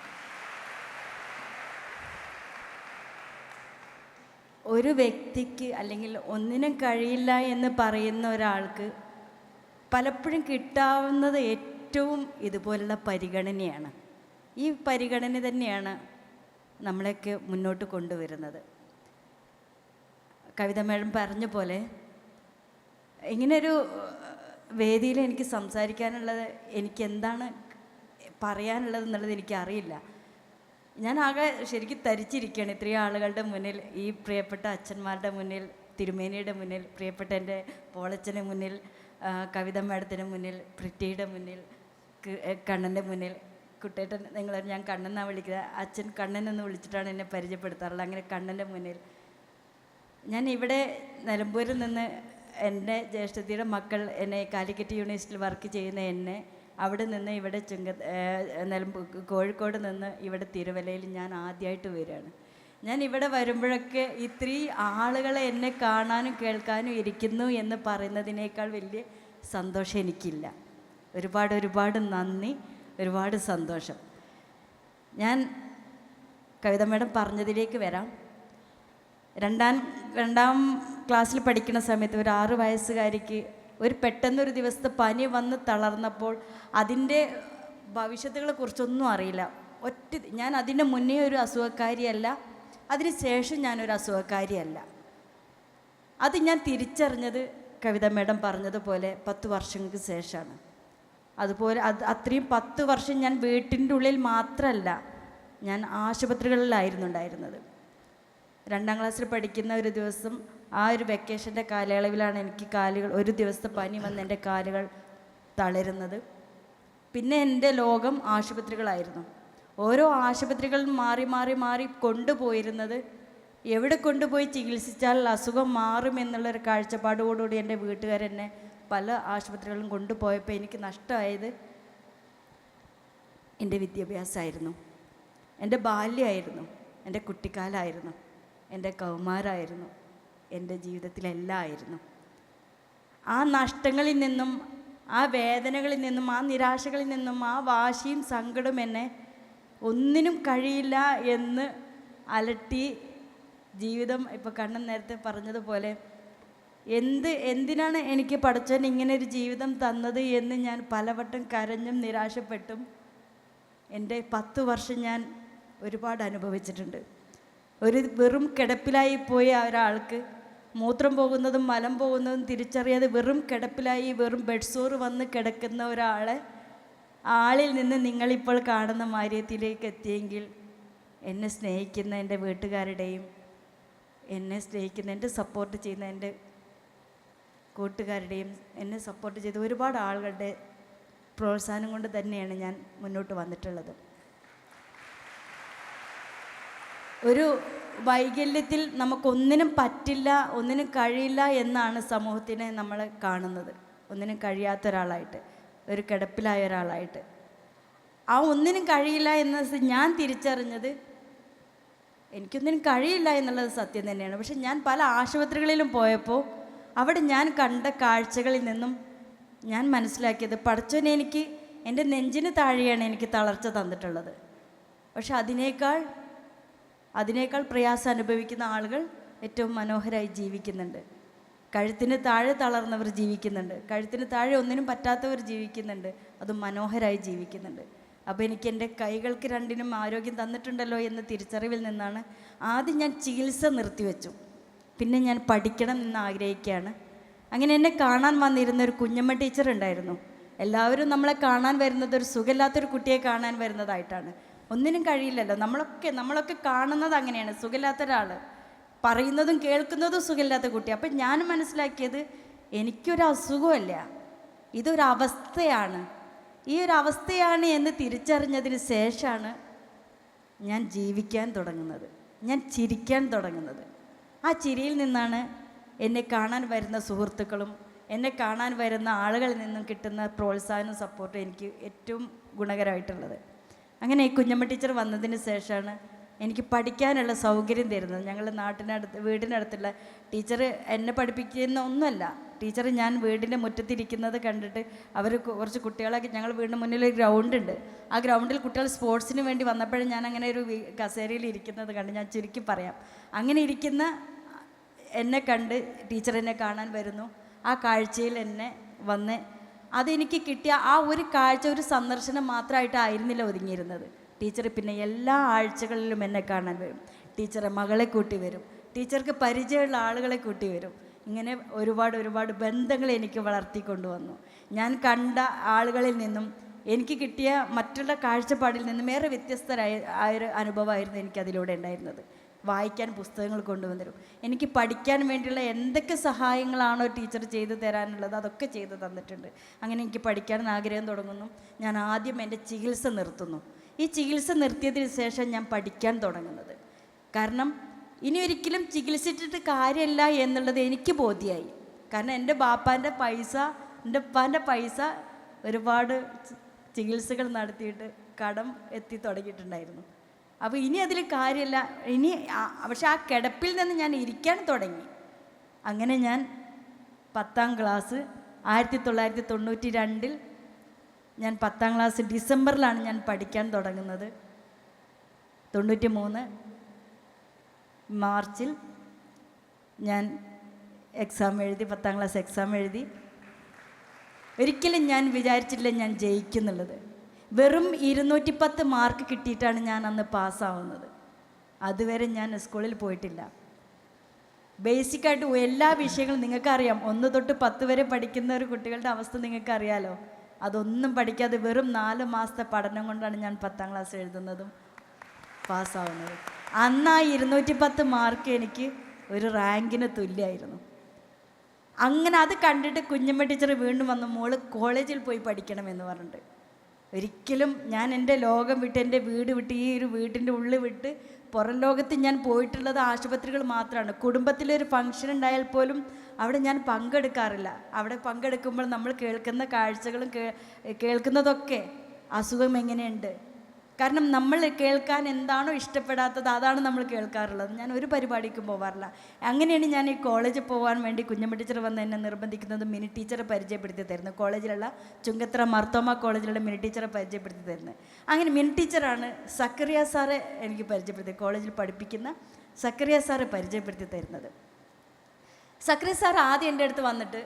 ഒരു വ്യക്തിക്ക് അല്ലെങ്കിൽ ഒന്നിനും കഴിയില്ല എന്ന് പറയുന്ന ഒരാൾക്ക് പലപ്പോഴും കിട്ടാവുന്നത് ഏറ്റവും ഇതുപോലുള്ള പരിഗണനയാണ്. ഈ പരിഗണന തന്നെയാണ് നമ്മളെയൊക്കെ മുന്നോട്ട് കൊണ്ടുവരുന്നത്. കവിത മേഡം പറഞ്ഞ പോലെ ഇങ്ങനൊരു വേദിയിൽ എനിക്ക് സംസാരിക്കാനുള്ളത്, എനിക്ക് എന്താണ് പറയാനുള്ളത് എന്നുള്ളത് എനിക്കറിയില്ല. ഞാൻ ആകെ ശരിക്കും തരിച്ചിരിക്കുകയാണ് ഇത്രയും ആളുകളുടെ മുന്നിൽ, ഈ പ്രിയപ്പെട്ട അച്ഛന്മാരുടെ മുന്നിൽ, തിരുമേനിയുടെ മുന്നിൽ, പ്രിയപ്പെട്ട എൻ്റെ പോളച്ചന് മുന്നിൽ, കവിത മേഡത്തിന് മുന്നിൽ, പ്രിറ്റിയുടെ മുന്നിൽ, കണ്ണൻ്റെ മുന്നിൽ. കുട്ടേട്ടൻ, നിങ്ങൾ ഞാൻ കണ്ണെന്നാണ് വിളിക്കുന്നത്, അച്ഛൻ കണ്ണൻ എന്ന് വിളിച്ചിട്ടാണ് എന്നെ പരിചയപ്പെടുത്താറുള്ളത്. അങ്ങനെ കണ്ണൻ്റെ മുന്നിൽ ഞാൻ ഇവിടെ നിലമ്പൂരിൽ നിന്ന് എൻ്റെ ജ്യേഷ്ഠത്തിയുടെ മക്കൾ എന്നെ കാലിക്കറ്റ് യൂണിവേഴ്സിറ്റിയിൽ വർക്ക് ചെയ്യുന്ന എന്നെ അവിടെ നിന്ന് ഇവിടെ കോഴിക്കോട് നിന്ന് ഇവിടെ തിരുവല്ലയിൽ ഞാൻ ആദ്യമായിട്ട് വരികയാണ്. ഞാൻ ഇവിടെ വരുമ്പോഴൊക്കെ ഇത്രയും ആളുകളെ എന്നെ കാണാനും കേൾക്കാനും ഇരിക്കുന്നു എന്ന് പറയുന്നതിനേക്കാൾ വലിയ സന്തോഷം എനിക്കില്ല. ഒരുപാട് നന്ദി, ഒരുപാട് സന്തോഷം. ഞാൻ കവിത മേഡം പറഞ്ഞതിലേക്ക് വരാം. രണ്ടാം ക്ലാസ്സിൽ പഠിക്കുന്ന സമയത്ത് ഒരു 6 വയസ്സുകാരിക്ക് പെട്ടെന്നൊരു ദിവസത്തെ പനി വന്ന് തളർന്നപ്പോൾ അതിൻ്റെ ഭവിഷ്യത്തുകളെ കുറിച്ചൊന്നും അറിയില്ല. ഞാൻ അതിൻ്റെ മുന്നേ ഒരു അസുഖക്കാരിയല്ല, അതിന് ശേഷം ഞാനൊരു അസുഖക്കാരിയല്ല. അത് ഞാൻ തിരിച്ചറിഞ്ഞത് കവിത മേഡം പറഞ്ഞതുപോലെ 10 വർഷങ്ങൾക്ക് ശേഷമാണ്. അതുപോലെ അത്രയും 10 വർഷം ഞാൻ വീട്ടിൻ്റെ ഉള്ളിൽ മാത്രമല്ല, ഞാൻ ആശുപത്രികളിലായിരുന്നു ഉണ്ടായിരുന്നത്. 2ാം ക്ലാസ്സിൽ പഠിക്കുന്ന ഒരു ദിവസം, ആ ഒരു വെക്കേഷൻ്റെ കാലയളവിലാണ് എനിക്ക് ഒരു ദിവസത്തെ പനി വന്ന് എൻ്റെ കാലുകൾ തളരുന്നത്. പിന്നെ എൻ്റെ ലോകം ആശുപത്രികളായിരുന്നു. ഓരോ ആശുപത്രികളും മാറി കൊണ്ടുപോയിരുന്നത്, എവിടെ കൊണ്ടുപോയി ചികിത്സിച്ചാൽ അസുഖം മാറുമെന്നുള്ളൊരു കാഴ്ചപ്പാടോടുകൂടി എൻ്റെ വീട്ടുകാരെന്നെ പല ആശുപത്രികളും കൊണ്ടുപോയപ്പോൾ എനിക്ക് നഷ്ടമായത് എൻ്റെ വിദ്യാഭ്യാസമായിരുന്നു, എൻ്റെ ബാല്യമായിരുന്നു, എൻ്റെ കുട്ടിക്കാലമായിരുന്നു, എൻ്റെ കൗമാരമായിരുന്നു, എൻ്റെ ജീവിതത്തിലെല്ലാം ആയിരുന്നു. ആ നഷ്ടങ്ങളിൽ നിന്നും, ആ വേദനകളിൽ നിന്നും, ആ നിരാശകളിൽ നിന്നും, ആ വാശിയും സങ്കടവും എന്നെ ഒന്നിനും കഴിയില്ല എന്ന് അലട്ടി ജീവിതം. ഇപ്പോൾ കണ്ണൻ നേരത്തെ പറഞ്ഞതുപോലെ എന്തിനാണ് എനിക്ക് പടച്ചവൻ ഇങ്ങനൊരു ജീവിതം തന്നത് എന്ന് ഞാൻ പലവട്ടം കരഞ്ഞും നിരാശപ്പെട്ടും എൻ്റെ 10 വർഷം ഞാൻ ഒരുപാട് അനുഭവിച്ചിട്ടുണ്ട്. വെറും കിടപ്പിലായി പോയ ഒരാൾക്ക് മൂത്രം പോകുന്നതും മലം പോകുന്നതും തിരിച്ചറിയാതെ വെറും കിടപ്പിലായി വെറും ബെഡ്സോറ് വന്ന് കിടക്കുന്ന ഒരാളെ ആളിൽ നിന്ന് നിങ്ങളിപ്പോൾ കാണുന്ന മാര്യത്തിലേക്ക് എത്തിയെങ്കിൽ എന്നെ സ്നേഹിക്കുന്ന എൻ്റെ വീട്ടുകാരുടെയും എന്നെ സ്നേഹിക്കുന്ന, എൻ്റെ സപ്പോർട്ട് ചെയ്യുന്ന എൻ്റെ കൂട്ടുകാരുടെയും എന്നെ സപ്പോർട്ട് ചെയ്ത ഒരുപാട് ആളുകളുടെ പ്രോത്സാഹനം കൊണ്ട് തന്നെയാണ് ഞാൻ മുന്നോട്ട് വന്നിട്ടുള്ളത്. ഒരു വൈകല്യത്തിൽ നമുക്കൊന്നിനും പറ്റില്ല, ഒന്നിനും കഴിയില്ല എന്നാണ് സമൂഹത്തിനെ നമ്മൾ കാണുന്നത്. ഒന്നിനും കഴിയാത്ത ഒരാളായിട്ട്, ഒരു കിടപ്പിലായ ഒരാളായിട്ട്. ആ ഒന്നിനും കഴിയില്ല എന്നത് ഞാൻ തിരിച്ചറിഞ്ഞത്, എനിക്കൊന്നിനും കഴിയില്ല എന്നുള്ളത് സത്യം തന്നെയാണ്. പക്ഷെ ഞാൻ പല ആശുപത്രികളിലും പോയപ്പോൾ അവിടെ ഞാൻ കണ്ട കാഴ്ചകളിൽ നിന്നും ഞാൻ മനസ്സിലാക്കിയത്, പടച്ചോനെ എനിക്ക് എൻ്റെ നെഞ്ചിന് താഴെയാണ് എനിക്ക് തളർച്ച തന്നിട്ടുള്ളത്. പക്ഷെ അതിനേക്കാൾ പ്രയാസം അനുഭവിക്കുന്ന ആളുകൾ ഏറ്റവും മനോഹരമായി ജീവിക്കുന്നുണ്ട്. കഴുത്തിന് താഴെ തളർന്നവർ ജീവിക്കുന്നുണ്ട്, കഴുത്തിന് താഴെ ഒന്നിനും പറ്റാത്തവർ ജീവിക്കുന്നുണ്ട്, അതും മനോഹരമായി ജീവിക്കുന്നുണ്ട്. അപ്പോൾ എനിക്ക് എൻ്റെ കൈകൾക്ക് രണ്ടിനും ആരോഗ്യം തന്നിട്ടുണ്ടല്ലോ എന്ന തിരിച്ചറിവിൽ നിന്നാണ് ആദ്യം ഞാൻ ചികിത്സ നിർത്തിവെച്ചു. പിന്നെ ഞാൻ പഠിക്കണം എന്ന് ആഗ്രഹിക്കുകയാണ്. അങ്ങനെ എന്നെ കാണാൻ വന്നിരുന്ന ഒരു കുഞ്ഞമ്മ ടീച്ചർ ഉണ്ടായിരുന്നു. എല്ലാവരും നമ്മളെ കാണാൻ വരുന്നത് ഒരു സുഖമില്ലാത്തൊരു കുട്ടിയെ കാണാൻ വരുന്നതായിട്ടാണ്. ഒന്നിനും കഴിയില്ലല്ലോ, നമ്മളൊക്കെ കാണുന്നത് അങ്ങനെയാണ്. സുഖമില്ലാത്ത ഒരാൾ, പറയുന്നതും കേൾക്കുന്നതും സുഖമില്ലാത്ത കുട്ടി. അപ്പം ഞാൻ മനസ്സിലാക്കിയത് എനിക്കൊരു അസുഖമല്ല, ഇതൊരവസ്ഥയാണ്. ഈ ഒരു അവസ്ഥയാണ് എന്ന് തിരിച്ചറിഞ്ഞതിന് ശേഷമാണ് ഞാൻ ജീവിക്കാൻ തുടങ്ങുന്നത്. ഞാൻ ചിരിക്കാൻ തുടങ്ങുന്നത്. ആ ചിരിയിൽ നിന്നാണ് എന്നെ കാണാൻ വരുന്ന സുഹൃത്തുക്കളും എന്നെ കാണാൻ വരുന്ന ആളുകളിൽ നിന്നും കിട്ടുന്ന പ്രോത്സാഹനവും സപ്പോർട്ടും എനിക്ക് ഏറ്റവും ഗുണകരമായിട്ടുള്ളത്. അങ്ങനെ ഈ കുഞ്ഞമ്മ ടീച്ചർ വന്നതിന് ശേഷമാണ് എനിക്ക് പഠിക്കാനുള്ള സൗകര്യം തരുന്നത്. ഞങ്ങൾ വീടിനടുത്തുള്ള ടീച്ചർ എന്നെ പഠിപ്പിക്കുന്ന ഒന്നുമല്ല. ടീച്ചർ ഞാൻ വീടിൻ്റെ മുറ്റത്തിരിക്കുന്നത് കണ്ടിട്ട് അവർ കുറച്ച് കുട്ടികളൊക്കെ, ഞങ്ങൾ വീടിന് മുന്നിൽ ഒരു ഗ്രൗണ്ട് ഉണ്ട്, ആ ഗ്രൗണ്ടിൽ കുട്ടികൾ സ്പോർട്സിന് വേണ്ടി വന്നപ്പോഴും ഞാൻ അങ്ങനെ ഒരു കസേരയിൽ ഇരിക്കുന്നത് കണ്ട് ഞാൻ ചുരുക്കി പറയാം. അങ്ങനെ ഇരിക്കുന്ന എന്നെ കണ്ട് ടീച്ചർ എന്നെ കാണാൻ വരുന്നു. ആ കാഴ്ചയിൽ എന്നെ വന്ന് അതെനിക്ക് കിട്ടിയ ആ ഒരു കാഴ്ച, ഒരു സന്ദർശനം മാത്രമായിട്ടായിരുന്നില്ല ഒതുങ്ങിയിരുന്നത്. ടീച്ചർ പിന്നെ എല്ലാ ആഴ്ചകളിലും എന്നെ കാണാൻ വരും. ടീച്ചറെ മകളെ കൂട്ടി വരും, ടീച്ചർക്ക് പരിചയമുള്ള ആളുകളെ കൂട്ടി വരും. ഇങ്ങനെ ഒരുപാട് ബന്ധങ്ങൾ എനിക്ക് വളർത്തിക്കൊണ്ടുവന്നു. ഞാൻ കണ്ട ആളുകളിൽ നിന്നും എനിക്ക് കിട്ടിയ മറ്റുള്ള കാഴ്ചപ്പാടിൽ നിന്നും ഏറെ ആയൊരു അനുഭവമായിരുന്നു എനിക്കതിലൂടെ ഉണ്ടായിരുന്നത്. വായിക്കാൻ പുസ്തകങ്ങൾ കൊണ്ടുവന്നിരും. എനിക്ക് പഠിക്കാൻ വേണ്ടിയുള്ള എന്തൊക്കെ സഹായങ്ങളാണോ ടീച്ചർ ചെയ്തു തരാനുള്ളത് അതൊക്കെ ചെയ്തു തന്നിട്ടുണ്ട്. അങ്ങനെ എനിക്ക് പഠിക്കാൻ ആഗ്രഹം തുടങ്ങുന്നു. ഞാൻ ആദ്യം എൻ്റെ ചികിത്സ നിർത്തുന്നു. ഈ ചികിത്സ നിർത്തിയതിന് ശേഷം ഞാൻ പഠിക്കാൻ തുടങ്ങുന്നത്. കാരണം ഇനി ഒരിക്കലും ചികിത്സിച്ചിട്ട് കാര്യമില്ല എന്നുള്ളത് എനിക്ക് ബോധ്യമായി. കാരണം എൻ്റെ ഉപ്പാൻ്റെ പൈസ ഒരുപാട് ചികിത്സകൾ നടത്തിയിട്ട് കടം എത്തി തുടങ്ങിയിട്ടുണ്ടായിരുന്നു. അപ്പോൾ ഇനി അതിൽ കാര്യമില്ല. പക്ഷെ ആ കിടപ്പിൽ നിന്ന് ഞാൻ ഇരിക്കാൻ തുടങ്ങി. അങ്ങനെ ഞാൻ 10ാം ക്ലാസ് 1992 ഞാൻ 10ാം ക്ലാസ് ഡിസംബറിലാണ് ഞാൻ പഠിക്കാൻ തുടങ്ങുന്നത്. 93 മാർച്ചിൽ ഞാൻ എക്സാം എഴുതി, 10ാം ക്ലാസ് എക്സാം എഴുതി. ഒരിക്കലും ഞാൻ വിചാരിച്ചിട്ടില്ല ഞാൻ ജയിക്കുന്നുള്ളത്. വെറും 210 മാർക്ക് കിട്ടിയിട്ടാണ് ഞാൻ അന്ന് പാസ്സാവുന്നത്. അതുവരെ ഞാൻ സ്കൂളിൽ പോയിട്ടില്ല. ബേസിക്കായിട്ട് എല്ലാ വിഷയങ്ങളും നിങ്ങൾക്കറിയാം. 1 തൊട്ട് 10 വരെ പഠിക്കുന്ന ഒരു കുട്ടികളുടെ അവസ്ഥ നിങ്ങൾക്കറിയാലോ. അതൊന്നും പഠിക്കാതെ വെറും 4 മാസത്തെ പഠനം കൊണ്ടാണ് ഞാൻ 10ാം ക്ലാസ് എഴുതുന്നതും പാസ്സാവുന്നതും. അന്ന് ആ 210 മാർക്ക് എനിക്ക് ഒരു റാങ്കിന് തുല്യമായിരുന്നു. അങ്ങനെ അത് കണ്ടിട്ട് കുഞ്ഞമ്മ ടീച്ചർ വീണ്ടും വന്നു, മോള് കോളേജിൽ പോയി പഠിക്കണമെന്ന് പറഞ്ഞിട്ട്. ഒരിക്കലും ഞാൻ എൻ്റെ ലോകം വിട്ട്, എൻ്റെ വീട് വിട്ട്, ഈ ഒരു വീട്ടിൻ്റെ ഉള്ളിൽ വിട്ട് പുറം ലോകത്ത് ഞാൻ പോയിട്ടുള്ളത് ആശുപത്രികൾ മാത്രമാണ്. കുടുംബത്തിലൊരു ഫംഗ്ഷൻ ഉണ്ടായാൽ പോലും അവിടെ ഞാൻ പങ്കെടുക്കാറില്ല. അവിടെ പങ്കെടുക്കുമ്പോൾ നമ്മൾ കേൾക്കുന്ന കാഴ്ചകളും കേൾക്കുന്നതൊക്കെ അസുഖം എങ്ങനെയുണ്ട്. കാരണം നമ്മൾ കേൾക്കാൻ എന്താണോ ഇഷ്ടപ്പെടാത്തത് അതാണ് നമ്മൾ കേൾക്കാറുള്ളത്. ഞാൻ ഒരു പരിപാടിക്കും പോകാറില്ല. അങ്ങനെയാണ് ഞാൻ ഈ കോളേജിൽ പോകാൻ വേണ്ടി കുഞ്ഞമ്മ ടീച്ചർ വന്ന് എന്നെ നിർബന്ധിക്കുന്നത്. മിനി ടീച്ചറെ പരിചയപ്പെടുത്തി തരുന്നത്, കോളേജിലുള്ള ചുങ്കത്തറ മർത്തോമ കോളേജിലുള്ള മിനി ടീച്ചറെ പരിചയപ്പെടുത്തി തരുന്നത്. അങ്ങനെ മിനി ടീച്ചറാണ് സക്കറിയ സാറെ എനിക്ക് പരിചയപ്പെടുത്തി, കോളേജിൽ പഠിപ്പിക്കുന്ന സക്കറിയ സാറെ പരിചയപ്പെടുത്തി തരുന്നത്. സക്കറിയ സാർ ആദ്യം എൻ്റെ അടുത്ത് വന്നിട്ട്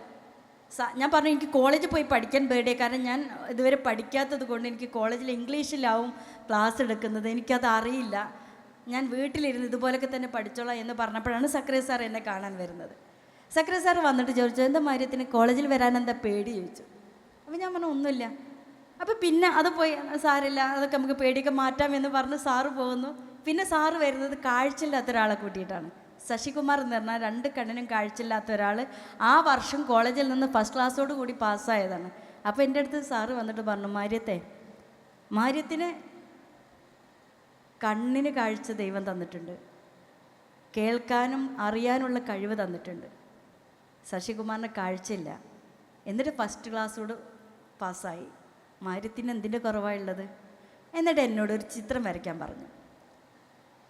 ഞാൻ പറഞ്ഞു എനിക്ക് കോളേജിൽ പോയി പഠിക്കാൻ പേടിയാണ്. കാരണം ഞാൻ ഇതുവരെ പഠിക്കാത്തത് കൊണ്ട് എനിക്ക് കോളേജിൽ ഇംഗ്ലീഷിലാവും ക്ലാസ് എടുക്കുന്നത്, എനിക്കത് അറിയില്ല. ഞാൻ വീട്ടിലിരുന്ന് ഇതുപോലൊക്കെ തന്നെ പഠിച്ചോളാം എന്ന് പറഞ്ഞപ്പോഴാണ് സക്കറിയ സാർ എന്നെ കാണാൻ വരുന്നത്. സക്കറിയ സാർ വന്നിട്ട് ചോദിച്ചു, എന്താ കാര്യത്തിന് കോളേജിൽ വരാൻ എന്താ പേടി ചോദിച്ചു. അപ്പോൾ ഞാൻ പറഞ്ഞു ഒന്നുമില്ല. അപ്പോൾ പിന്നെ അത് പോയി സാരില്ല, അതൊക്കെ നമുക്ക് പേടിയൊക്കെ മാറ്റാം എന്ന് പറഞ്ഞ് സാറ് പോകുന്നു. പിന്നെ സാറ് വരുന്നത് കാഴ്ചയില്ലാത്ത ഒരാളെ കൂട്ടിയിട്ടാണ്. ശശികുമാർ എന്ന് പറഞ്ഞാൽ 2 കണ്ണിനും കാഴ്ചയില്ലാത്ത ഒരാൾ ആ വർഷം കോളേജിൽ നിന്ന് ഫസ്റ്റ് ക്ലാസ്സോട് കൂടി പാസ്സായതാണ്. അപ്പോൾ എൻ്റെ അടുത്ത് സാറ് വന്നിട്ട് പറഞ്ഞു, മാര്യത്തിന് കണ്ണിന് കാഴ്ച ദൈവം തന്നിട്ടുണ്ട്, കേൾക്കാനും അറിയാനുള്ള കഴിവ് തന്നിട്ടുണ്ട്. ശശികുമാറിന് കാഴ്ചയില്ല, എന്നിട്ട് ഫസ്റ്റ് ക്ലാസ്സോട് പാസ്സായി. മാര്യത്തിന് എന്തിൻ്റെ കുറവായുള്ളത്? എന്നിട്ട് എന്നോടൊരു ചിത്രം വരയ്ക്കാൻ പറഞ്ഞു.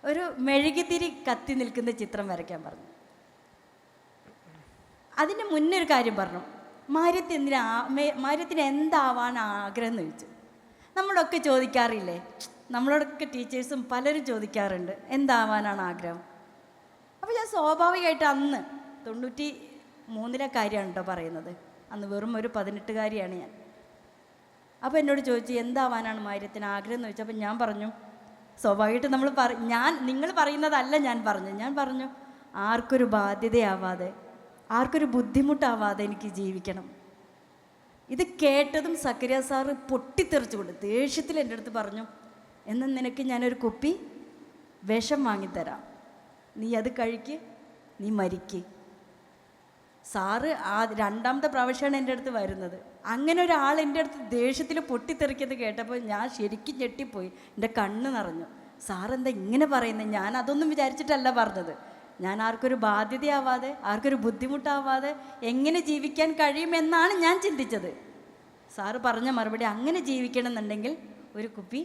ഒരു മെഴുകുതിരി കത്തി നിൽക്കുന്ന ചിത്രം വരയ്ക്കാൻ പറഞ്ഞു. അതിന് മുന്നേ ഒരു കാര്യം പറഞ്ഞു, മാര്യത്തിന് എന്താവാൻ ആഗ്രഹം എന്ന് ചോദിച്ചു. നമ്മളൊക്കെ ചോദിക്കാറില്ലേ, നമ്മളോടൊക്കെ ടീച്ചേഴ്സും പലരും ചോദിക്കാറുണ്ട് എന്താവാനാണ് ആഗ്രഹം. അപ്പോൾ ഞാൻ സ്വാഭാവികമായിട്ട് അന്ന് 93 കാര്യമാണ് കേട്ടോ പറയുന്നത്, അന്ന് വെറും ഒരു 18-കാരിയാണ് ഞാൻ. അപ്പോൾ എന്നോട് ചോദിച്ചു എന്താവാനാണ് മാര്യത്തിന് ആഗ്രഹം എന്ന് ചോദിച്ചപ്പോൾ ഞാൻ പറഞ്ഞു, സ്വാഭാവികമായിട്ട് നിങ്ങൾ പറയുന്നതല്ല ഞാൻ പറഞ്ഞു ആർക്കൊരു ബാധ്യതയാവാതെ, ആർക്കൊരു ബുദ്ധിമുട്ടാവാതെ എനിക്ക് ജീവിക്കണം. ഇത് കേട്ടതും സക്കറിയ സാറ് പൊട്ടിത്തെറിച്ചുകൊണ്ട് ദേഷ്യത്തിൽ എൻ്റെ അടുത്ത് പറഞ്ഞു, എന്നാൽ നിനക്ക് ഞാനൊരു കുപ്പി വിഷം വാങ്ങിത്തരാം, നീ അത് കഴിക്ക്, നീ മരിക്ക്. സാറ് 2ാമത്തെ പ്രാവശ്യമാണ് എൻ്റെ അടുത്ത് വരുന്നത്. അങ്ങനെ ഒരാൾ എൻ്റെ അടുത്ത് ദേഷ്യത്തിൽ പൊട്ടിത്തെറിക്കുന്നത് കേട്ടപ്പോൾ ഞാൻ ശരിക്കും ഞെട്ടിപ്പോയി, എൻ്റെ കണ്ണ് നിറഞ്ഞു. സാറെന്താ ഇങ്ങനെ പറയുന്നത്? ഞാൻ അതൊന്നും വിചാരിച്ചിട്ടല്ല പറഞ്ഞത്. ഞാൻ ആർക്കൊരു ബാധ്യതയാവാതെ, ആർക്കൊരു ബുദ്ധിമുട്ടാവാതെ എങ്ങനെ ജീവിക്കാൻ കഴിയുമെന്നാണ് ഞാൻ ചിന്തിച്ചത്. സാറ് പറഞ്ഞ മറുപടി, അങ്ങനെ ജീവിക്കണം എന്നുണ്ടെങ്കിൽ ഒരു കുപ്പി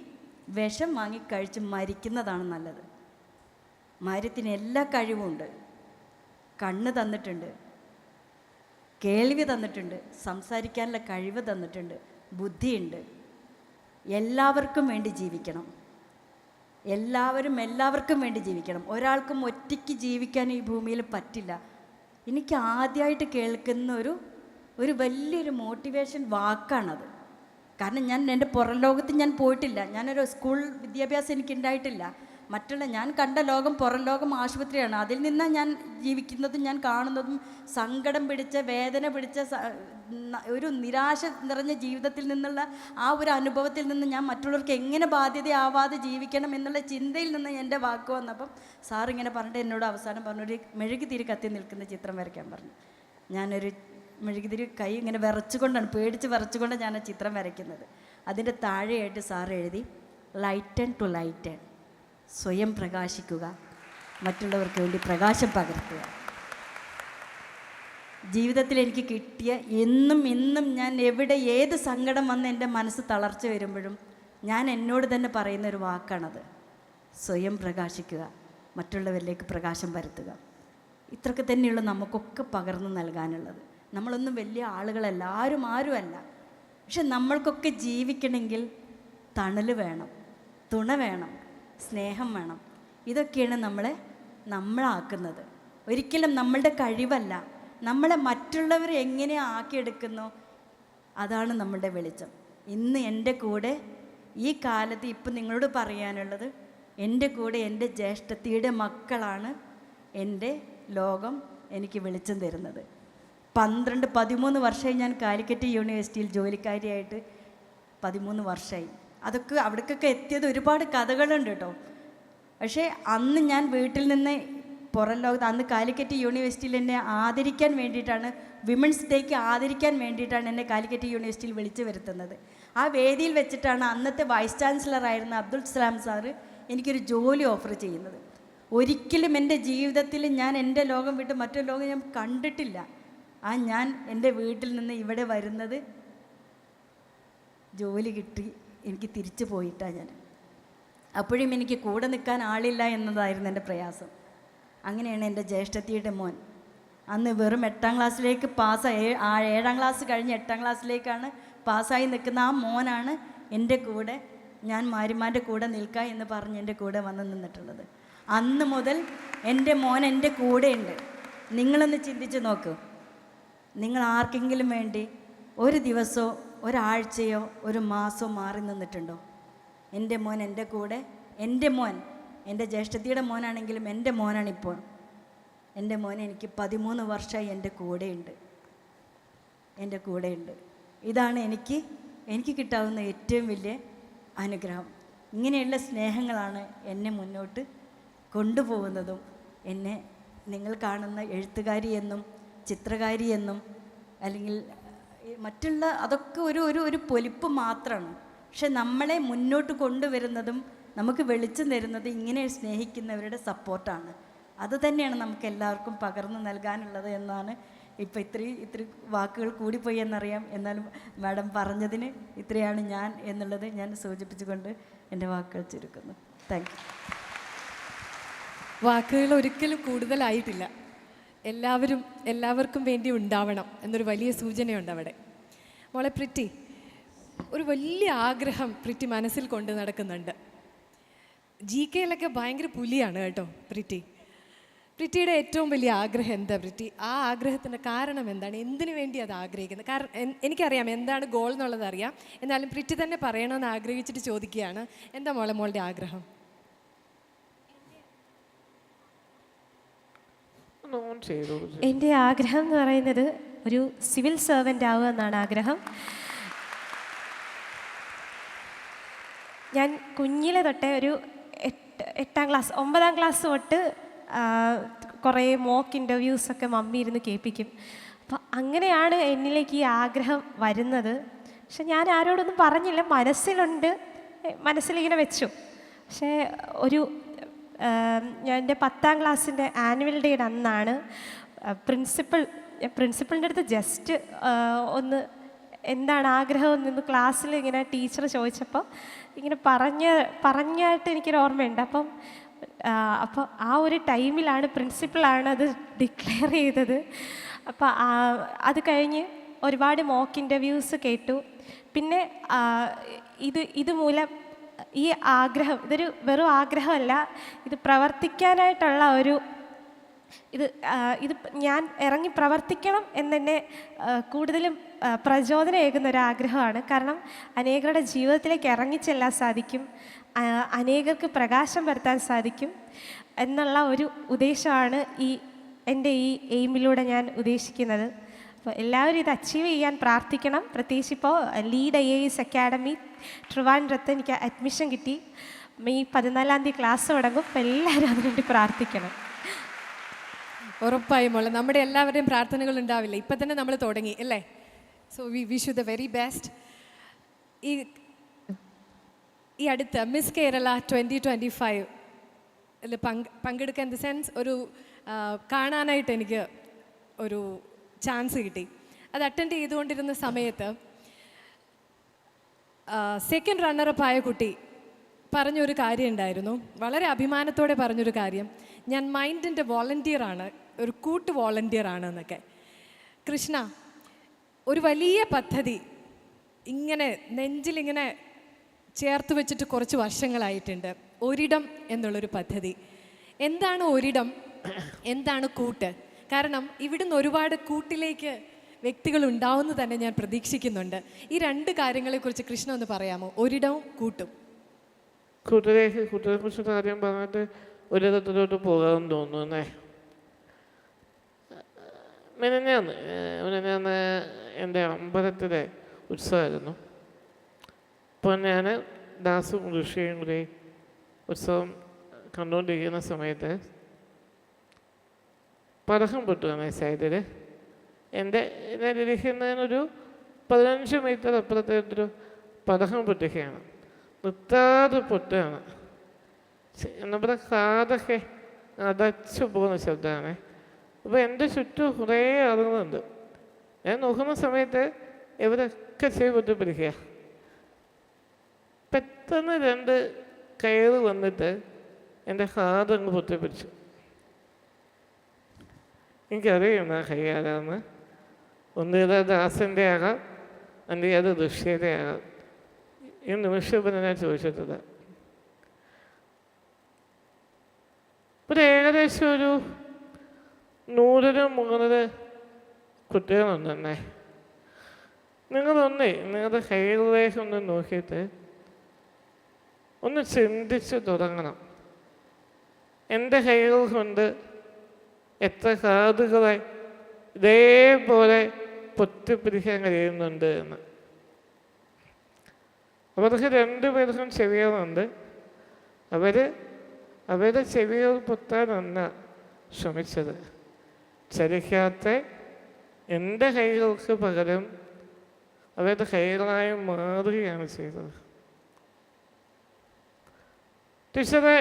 വിഷം വാങ്ങി കഴിച്ച് മരിക്കുന്നതാണ് നല്ലത്. മരത്തിന് എല്ലാ കഴിവുമുണ്ട്. കണ്ണ് തന്നിട്ടുണ്ട്, കേൾവി തന്നിട്ടുണ്ട്, സംസാരിക്കാനുള്ള കഴിവ് തന്നിട്ടുണ്ട്, ബുദ്ധിയുണ്ട്. എല്ലാവർക്കും വേണ്ടി ജീവിക്കണം. എല്ലാവർക്കും വേണ്ടി ജീവിക്കണം. ഒരാൾക്കും ഒറ്റയ്ക്ക് ജീവിക്കാൻ ഈ ഭൂമിയിൽ പറ്റില്ല. എനിക്ക് ആദ്യമായിട്ട് കേൾക്കുന്ന ഒരു വലിയൊരു മോട്ടിവേഷൻ വാക്കാണത്. കാരണം ഞാൻ എൻ്റെ പുറം ലോകത്ത് ഞാൻ പോയിട്ടില്ല. ഞാനൊരു സ്കൂൾ വിദ്യാഭ്യാസം എനിക്കുണ്ടായിട്ടില്ല. ഞാൻ കണ്ട ലോകം പുറം ലോകം ആശുപത്രിയാണ്. അതിൽ നിന്നാണ് ഞാൻ ജീവിക്കുന്നതും ഞാൻ കാണുന്നതും. സങ്കടം പിടിച്ച, വേദന പിടിച്ച, ഒരു നിരാശ നിറഞ്ഞ ജീവിതത്തിൽ നിന്നുള്ള ആ ഒരു അനുഭവത്തിൽ നിന്ന് ഞാൻ മറ്റുള്ളവർക്ക് എങ്ങനെ ബാധ്യതയാവാതെ ജീവിക്കണം എന്നുള്ള ചിന്തയിൽ നിന്ന് എൻ്റെ വാക്ക് വന്നപ്പം സാറിങ്ങനെ പറഞ്ഞിട്ട് എന്നോട് അവസാനം പറഞ്ഞു, ഒരു മെഴുകുതിരി കത്തി നിൽക്കുന്ന ചിത്രം വരയ്ക്കാൻ പറഞ്ഞു. ഞാനൊരു മെഴുകുതിരി കൈ ഇങ്ങനെ വിറച്ചുകൊണ്ടാണ്, പേടിച്ച് വിറച്ചുകൊണ്ടാണ് ഞാൻ ആ ചിത്രം വരയ്ക്കുന്നത്. അതിൻ്റെ താഴെയായിട്ട് സാറ് എഴുതി, ലൈറ്റൺ ടു ലൈറ്റൺ, സ്വയം പ്രകാശിക്കുക, മറ്റുള്ളവർക്ക് വേണ്ടി പ്രകാശം പകർത്തുക. ജീവിതത്തിൽ എനിക്ക് കിട്ടിയ ഇന്നും ഞാൻ എവിടെ ഏത് സങ്കടം വന്ന് എൻ്റെ മനസ്സ് തളർച്ച വരുമ്പോഴും ഞാൻ എന്നോട് തന്നെ പറയുന്നൊരു വാക്കാണത്, സ്വയം പ്രകാശിക്കുക, മറ്റുള്ളവരിലേക്ക് പ്രകാശം പരത്തുക. ഇത്രയൊക്കെ തന്നെയുള്ളൂ നമുക്കൊക്കെ പകർന്നു നൽകാനുള്ളത്. നമ്മളൊന്നും വലിയ ആളുകളല്ല, ആരുമല്ല. പക്ഷെ നമ്മൾക്കൊക്കെ ജീവിക്കണമെങ്കിൽ തണൽ വേണം, തുണ വേണം, സ്നേഹം വേണം. ഇതൊക്കെയാണ് നമ്മളാക്കുന്നത്. ഒരിക്കലും നമ്മളുടെ കഴിവല്ല, നമ്മളെ മറ്റുള്ളവർ എങ്ങനെ ആക്കിയെടുക്കുന്നോ അതാണ് നമ്മളുടെ വെളിച്ചം. ഇന്ന് എൻ്റെ കൂടെ ഈ കാലത്ത് ഇപ്പം നിങ്ങളോട് പറയാനുള്ളത്, എൻ്റെ കൂടെ എൻ്റെ ജ്യേഷ്ഠത്തിയുടെ മക്കളാണ് എൻ്റെ ലോകം എനിക്ക് വെളിച്ചം തരുന്നത്. 13 വർഷമായി ഞാൻ കാലിക്കറ്റ് യൂണിവേഴ്സിറ്റിയിൽ ജോലിക്കാരിയായിട്ട് 13 വർഷമായി. അവിടേക്കൊക്കെ എത്തിയത് ഒരുപാട് കഥകളുണ്ട് കേട്ടോ. പക്ഷേ അന്ന് ഞാൻ വീട്ടിൽ നിന്ന് പുറം ലോകത്ത്, അന്ന് കാലിക്കറ്റ് യൂണിവേഴ്സിറ്റിയിൽ എന്നെ ആദരിക്കാൻ വേണ്ടിയിട്ടാണ്, വിമൻസ് ഡേക്ക് ആദരിക്കാൻ വേണ്ടിയിട്ടാണ് എന്നെ കാലിക്കറ്റ് യൂണിവേഴ്സിറ്റിയിൽ വിളിച്ചു വരുത്തുന്നത്. ആ വേദിയിൽ വെച്ചിട്ടാണ് അന്നത്തെ വൈസ് ചാൻസലറായിരുന്ന അബ്ദുൽ സലാം സാറ് എനിക്കൊരു ജോലി ഓഫർ ചെയ്യുന്നത്. ഒരിക്കലും എൻ്റെ ജീവിതത്തിൽ ഞാൻ എൻ്റെ ലോകം വിട്ട് മറ്റൊരു ലോകം ഞാൻ കണ്ടിട്ടില്ല. ഞാൻ എൻ്റെ വീട്ടിൽ നിന്ന് ഇവിടെ വരുന്നത് ജോലി കിട്ടി എനിക്ക് തിരിച്ചു പോയിട്ടാണ് ഞാൻ. അപ്പോഴും എനിക്ക് കൂടെ നിൽക്കാൻ ആളില്ല എന്നതായിരുന്നു എൻ്റെ പ്രയാസം. അങ്ങനെയാണ് എൻ്റെ ജ്യേഷ്ഠത്തിയുടെ മോൻ അന്ന് വെറും 8ാം ക്ലാസ്സിലേക്ക് പാസ്സായി, 7ാം ക്ലാസ് കഴിഞ്ഞ് 8ാം ക്ലാസ്സിലേക്കാണ് പാസ്സായി നിൽക്കുന്ന ആ മോനാണ് എൻ്റെ കൂടെ, ഞാൻ മാരിമാൻ്റെ കൂടെ നിൽക്കാം എന്ന് പറഞ്ഞ് എൻ്റെ കൂടെ വന്ന് നിന്നിട്ടുള്ളത്. അന്ന് മുതൽ എൻ്റെ മോൻ എൻ്റെ കൂടെയുണ്ട്. നിങ്ങളൊന്ന് ചിന്തിച്ച് നോക്കൂ, നിങ്ങൾ ആർക്കെങ്കിലും വേണ്ടി ഒരു ദിവസമോ ഒരാഴ്ചയോ ഒരു മാസമോ മാറി നിന്നിട്ടുണ്ടോ? എൻ്റെ മോൻ എൻ്റെ കൂടെ, എൻ്റെ മോൻ, എൻ്റെ ജ്യേഷ്ഠത്തിയുടെ മോനാണെങ്കിലും എൻ്റെ മോനാണിപ്പോൾ. എൻ്റെ മോൻ എനിക്ക് 13 വർഷമായി എൻ്റെ കൂടെയുണ്ട്. ഇതാണ് എനിക്ക് കിട്ടാവുന്ന ഏറ്റവും വലിയ അനുഗ്രഹം. ഇങ്ങനെയുള്ള സ്നേഹങ്ങളാണ് എന്നെ മുന്നോട്ട് കൊണ്ടുപോകുന്നതും എന്നെ നിങ്ങൾ കാണുന്ന എഴുത്തുകാരി എന്നും ചിത്രകാരി എന്നും അല്ലെങ്കിൽ മറ്റുള്ള അതൊക്കെ ഒരു പൊലിപ്പ് മാത്രമാണ്. പക്ഷെ നമ്മളെ മുന്നോട്ട് കൊണ്ടുവരുന്നതും നമുക്ക് വെളിച്ചം തരുന്നത് ഇങ്ങനെ സ്നേഹിക്കുന്നവരുടെ സപ്പോർട്ടാണ്. അത് തന്നെയാണ് നമുക്ക് എല്ലാവർക്കും പകർന്നു നൽകാനുള്ളത് എന്നാണ്. ഇപ്പം ഇത്തിരി വാക്കുകൾ കൂടിപ്പോയി എന്നറിയാം, എന്നാലും മാഡം പറഞ്ഞതിന് ഇത്രയാണ് ഞാൻ എന്നുള്ളത് ഞാൻ സൂചിപ്പിച്ചുകൊണ്ട് എൻ്റെ വാക്കുകൾ ചുരുക്കുന്നു. Thank you. വാക്കുകൾ ഒരിക്കലും കൂടുതലായിട്ടില്ല. എല്ലാവർക്കും വേണ്ടി ഉണ്ടാവണം എന്നൊരു വലിയ സൂചനയുണ്ട് അവിടെ. മോളെ പ്രിറ്റി, ഒരു വലിയ ആഗ്രഹം പ്രിറ്റി മനസ്സിൽ കൊണ്ട് നടക്കുന്നുണ്ട്. GK-യിലൊക്കെ ഭയങ്കര പുലിയാണ് കേട്ടോ പ്രിറ്റിയുടെ ഏറ്റവും വലിയ ആഗ്രഹം എന്താ പ്രിറ്റി? ആ ആഗ്രഹത്തിൻ്റെ കാരണം എന്താണ്? എന്തിനു വേണ്ടി അത് ആഗ്രഹിക്കുന്നത്? കാരണം എനിക്കറിയാം എന്താണ് ഗോൾ എന്നുള്ളത് അറിയാം, എന്നാലും പ്രിറ്റി തന്നെ പറയണമെന്ന് ആഗ്രഹിച്ചിട്ട് ചോദിക്കുകയാണ്. എന്താ മോളുടെ ആഗ്രഹം? എൻ്റെ ആഗ്രഹം എന്ന് പറയുന്നത് ഒരു സിവിൽ സർവൻ്റ് ആവുക എന്നാണ് ആഗ്രഹം. ഞാൻ കുഞ്ഞിലെ തൊട്ടേ ഒരു 9ാം ക്ലാസ് തൊട്ട് കുറേ മോക്ക് ഇൻ്റർവ്യൂസൊക്കെ മമ്മി ഇരുന്ന് കേൾപ്പിക്കും. അപ്പം അങ്ങനെയാണ് എന്നിലേക്ക് ഈ ആഗ്രഹം വരുന്നത്. പക്ഷെ ഞാൻ ആരോടൊന്നും പറഞ്ഞില്ല, മനസ്സിലിങ്ങനെ വെച്ചു. പക്ഷേ ഒരു ഞാൻ എൻ്റെ 10ാം ക്ലാസ്സിൻ്റെ ആനുവൽ ഡേയുടെ അന്നാണ് പ്രിൻസിപ്പളിൻ്റെ അടുത്ത് ജസ്റ്റ് ഒന്ന് എന്താണ് ആഗ്രഹം എന്ന് ക്ലാസ്സിൽ ഇങ്ങനെ ടീച്ചർ ചോദിച്ചപ്പോൾ ഇങ്ങനെ പറഞ്ഞായിട്ട് എനിക്കൊരു ഓർമ്മയുണ്ട്. അപ്പോൾ ആ ഒരു ടൈമിലാണ് പ്രിൻസിപ്പളാണ് അത് ഡിക്ലെയർ ചെയ്തത്. അപ്പോൾ അത് കഴിഞ്ഞ് ഒരുപാട് മോക്ക് ഇൻ്റർവ്യൂസ് കേട്ടു. പിന്നെ ഇത് മൂലം ഈ ആഗ്രഹം ഇതൊരു വെറും ആഗ്രഹമല്ല, ഇത് പ്രവർത്തിക്കാനായിട്ടുള്ള ഇത് ഞാൻ ഇറങ്ങി പ്രവർത്തിക്കണം എന്നെ കൂടുതലും പ്രചോദനമേകുന്ന ഒരാഗ്രഹമാണ്. കാരണം അനേകരുടെ ജീവിതത്തിലേക്ക് ഇറങ്ങിച്ചെല്ലാൻ സാധിക്കും, അനേകർക്ക് പ്രകാശം വരുത്താൻ സാധിക്കും എന്നുള്ള ഒരു ഉദ്ദേശമാണ് എൻ്റെ ഈ എയിമിലൂടെ ഞാൻ ഉദ്ദേശിക്കുന്നത്. അപ്പോൾ എല്ലാവരും ഇത് അച്ചീവ് ചെയ്യാൻ പ്രാർത്ഥിക്കണം. പ്രത്യേകിച്ച് ഇപ്പോൾ ലീഡ് IAS അക്കാഡമി ട്രിവാൻഡ്രത്ത് എനിക്ക് അഡ്മിഷൻ കിട്ടി. മെയ് 14-ാം തീയതി ക്ലാസ് തുടങ്ങും. അപ്പോൾ എല്ലാവരും അതിനുവേണ്ടി പ്രാർത്ഥിക്കണം. ഉറപ്പായും മോളെ, നമ്മുടെ എല്ലാവരുടെയും പ്രാർത്ഥനകൾ ഉണ്ടാവില്ല. ഇപ്പം തന്നെ നമ്മൾ തുടങ്ങി അല്ലേ? So we wish you the very best. ഈ അടുത്ത മിസ് കേരള 2025 പങ്കെടുക്കാൻ ഇൻ ദ സെൻസ് കാണാനായിട്ട് എനിക്ക് ഒരു ചാൻസ് കിട്ടി. അത് അറ്റൻഡ് ചെയ്തുകൊണ്ടിരുന്ന സമയത്ത് സെക്കൻഡ് റണ്ണറപ്പ് ആയ കുട്ടി പറഞ്ഞൊരു കാര്യം ഉണ്ടായിരുന്നു, വളരെ അഭിമാനത്തോടെ പറഞ്ഞൊരു കാര്യം. ഞാൻ മൈൻഡിൻ്റെ വോളണ്ടിയറാണ്, ഒരു കൂട്ട് വോളണ്ടിയറാണ് എന്നൊക്കെ. കൃഷ്ണ, ഒരു വലിയ പദ്ധതി ഇങ്ങനെ നെഞ്ചിലിങ്ങനെ ചേർത്ത് വെച്ചിട്ട് കുറച്ച് വർഷങ്ങളായിട്ടുണ്ട്. ഒരിടം എന്നുള്ളൊരു പദ്ധതി. എന്താണ് ഒരിടം, എന്താണ് കൂട്ട്? കാരണം ഇവിടുന്ന് ഒരുപാട് കൂട്ടിലേക്ക് വ്യക്തികൾ ഉണ്ടാവുമെന്ന് തന്നെ ഞാൻ പ്രതീക്ഷിക്കുന്നുണ്ട്. ഈ രണ്ട് കാര്യങ്ങളെക്കുറിച്ച് കൃഷ്ണ ഒന്ന് പറയാമോ? ഒരിടവും കൂട്ടും. കൂട്ടിനെക്കുറിച്ച് കാര്യം പറഞ്ഞിട്ട് ഒരിടത്തിലോട്ട് പോകാമെന്ന് തോന്നുന്നേ. മിനിഞ്ഞാന്ന് എൻ്റെ അമ്പലത്തിലെ ഉത്സവമായിരുന്നു. അപ്പോൾ ഞാൻ ദാസും ഋഷിയും കൂടി ഉത്സവം കണ്ടുകൊണ്ടിരിക്കുന്ന സമയത്ത് പടക്കം പൊട്ടുകയാണ് സൈഡിൽ. ഞാൻ ഇരിക്കുന്നതിനൊരു 15 മീറ്റർ അപ്പുറത്തേക്കൊരു പടക്കം പൊട്ടുകയാണ്. നിർത്താതെ പൊട്ടുകയാണ്. നമ്മുടെ കാതൊക്കെ അടച്ചു പോകുന്ന ശബ്ദമാണ്. അപ്പോൾ എൻ്റെ ചുറ്റും കുറേ ആളുകളുണ്ട്. ഞാൻ നോക്കുന്ന സമയത്ത് ഇവരൊക്കെ ചെയ്ത് പൊട്ടിപ്പിടിക്കുക. പെട്ടെന്ന് 2 കയറ് വന്നിട്ട് എൻ്റെ കാതങ്ങ് പൊട്ടിപ്പിടിച്ചു. എനിക്കറിയുന്ന കൈ ആരാന്ന്. ഒന്നുകിൽ ദാസൻ്റെ ആകാം, അല്ലെങ്കിൽ അത് ഋഷിയുടെ ആകാം. ഈ നിമിഷം ഞാൻ ചോദിച്ചിട്ടില്ല. ഏകദേശം ഒരു 100-300 കുട്ടികളുണ്ടെന്നേ. നിങ്ങളുടെ കൈകളിലേക്ക് ഒന്ന് നോക്കിയിട്ട് ഒന്ന് ചിന്തിച്ച് തുടങ്ങണം. എൻ്റെ കൈകൾ കൊണ്ട് എത്ര കാതുകളെ ഇതേപോലെ പൊത്തിപ്പിടിക്കാൻ കഴിയുന്നുണ്ട് എന്ന്. അവർക്ക് 2 പേർക്കും ചെവികളുണ്ട്. അവരുടെ ചെവികൾ പൊത്താനല്ല ശ്രമിച്ചത്. ചലിക്കാത്ത എൻ്റെ കൈകൾക്ക് പകരം അവരുടെ കൈകളായി മാറുകയാണ് ചെയ്തത്. ടീച്ചറെ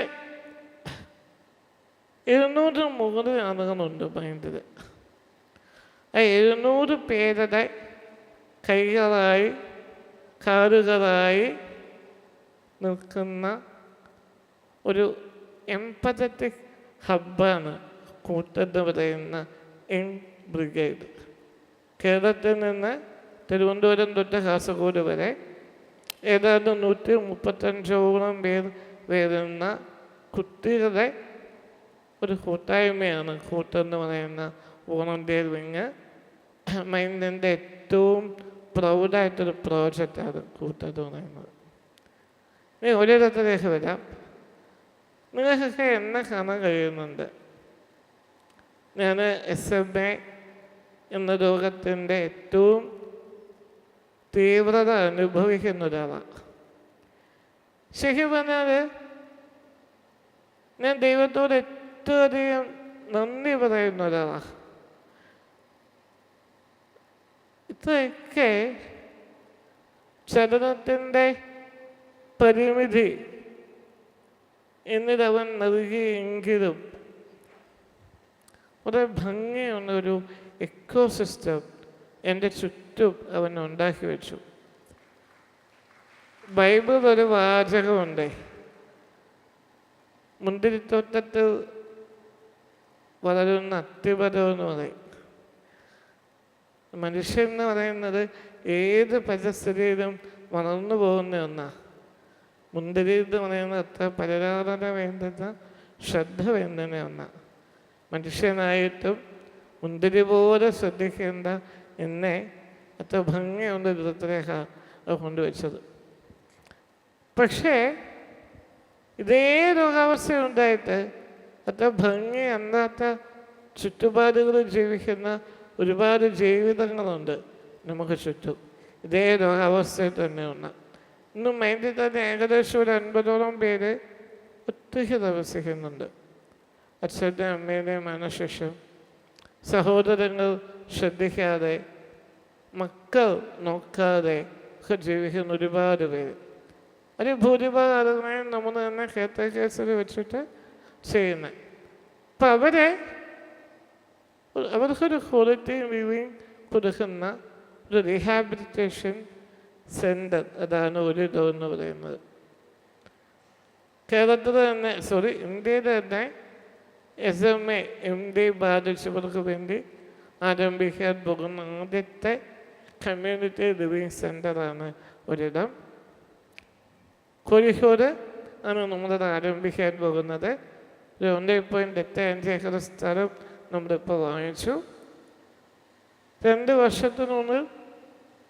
200 ആളുകളുണ്ട് മൈൻഡിൽ. ആ 700 പേരുടെ കൈകളായി കാലുകളായി നിൽക്കുന്ന ഒരു എംപതറ്റിക് ഹബ്ബാണ് കൂട്ടെന്ന് പറയുന്ന യങ് ബ്രിഗേഡ്. കേരളത്തിൽ നിന്ന് തിരുവനന്തപുരം തൊട്ട് കാസർഗോഡ് വരെ ഏതാണ്ട് 135ഓളം പേർ വരുന്ന കുട്ടികളുടെ ഒരു കൂട്ടായ്മയാണ് കൂട്ടെന്ന് പറയുന്ന വോളണ്ടിയർ വിങ്. മൈൻഡിൻ്റെ ഏറ്റവും പ്രൗഡായിട്ടൊരു പ്രോജക്റ്റാണ് കൂട്ടെന്ന് പറയുന്നത്. ഇനി ഒരിടത്തിലേക്ക് വരാം. നിങ്ങൾക്കൊക്കെ എന്നെ കാണാൻ കഴിയുന്നുണ്ട്. ഞാൻ SMA എന്ന രോഗത്തിൻ്റെ ഏറ്റവും തീവ്രത അനുഭവിക്കുന്ന ഒരാളാണ്. ശരിക്കും പറഞ്ഞാൽ ഞാൻ ദൈവത്തോട് ഏറ്റവും അധികം നന്ദി പറയുന്ന ഒരാളാണ്. ഇത്രയൊക്കെ ചലനത്തിൻ്റെ പരിമിതി എന്നിട്ടവൻ നൽകിയെങ്കിലും വളരെ ഭംഗിയുള്ളൊരു എക്കോസിസ്റ്റം എൻ്റെ ചുറ്റും അവൻ ഉണ്ടാക്കി വെച്ചു. ബൈബിൾ ഒരു വാചകമുണ്ട്, മുന്തിരിത്തോട്ടത്തിൽ വളരുന്ന അത്തിമരം എന്ന് പറയും. മനുഷ്യൻ എന്ന് പറയുന്നത് ഏത് പരിസ്ഥിതിയിലും വളർന്നു പോകുന്ന ഒന്നാണ്. മുന്തിരി എന്ന് പറയുന്നത് അത്ര പരിപാലന വേണ്ടുന്ന, ശ്രദ്ധ വേണ്ടുന്ന ഒന്നാണ്. മനുഷ്യനായിട്ടും മുന്തിരി പോലെ ശ്രദ്ധിക്കേണ്ട എന്നെ അത്ര ഭംഗിയുള്ള വിധത്തിലേക്കാണ് അത് കൊണ്ടുവച്ചത്. പക്ഷേ ഇതേ രോഗാവസ്ഥ ഉണ്ടായിട്ട് അത്ര ഭംഗി അല്ലാത്ത ചുറ്റുപാടുകളിൽ ജീവിക്കുന്ന ഒരുപാട് ജീവിതങ്ങളുണ്ട് നമുക്ക് ചുറ്റും. ഇതേ രോഗാവസ്ഥയിൽ തന്നെയുള്ള ഇന്നും മൈൻഡിൽ തന്നെ ഏകദേശം ഒരു 50ഓളം പേര് ഒറ്റയ്ക്ക് താമസിക്കുന്നുണ്ട്. അച്ഛൻ്റെ അമ്മയുടെ മരണശേഷം സഹോദരങ്ങൾ ശ്രദ്ധിക്കാതെ, മക്കൾ നോക്കാതെ ഒക്കെ ജീവിക്കുന്ന ഒരുപാട് പേര്. ഒരു ഭൂരിഭാഗം ആളുകളെയും നമ്മൾ തന്നെ കേസിൽ വെച്ചിട്ട് ചെയ്യുന്നത്. അപ്പം അവർക്കൊരു ക്വാളിറ്റി ലിവിങ് കൊടുക്കുന്ന ഒരു റീഹാബിലിറ്റേഷൻ സെൻറ്റർ, അതാണ് ഒരിടം എന്ന് പറയുന്നത്. കേരളത്തിൽ തന്നെ ഇന്ത്യയിൽ തന്നെ SMA MD ബാധിച്ചവർക്ക് വേണ്ടി ആരംഭിക്കാൻ പോകുന്ന ആദ്യത്തെ കമ്മ്യൂണിറ്റി ലിവിങ് സെൻ്ററാണ് ഒരിടം. കോഴിക്കോട് ആണ് നമ്മളത് ആരംഭിക്കാൻ പോകുന്നത്. 2.85 ഏക്കർ സ്ഥലം നമ്മളിപ്പോൾ വാങ്ങിച്ചു. 2 വർഷത്തിനുള്ളിൽ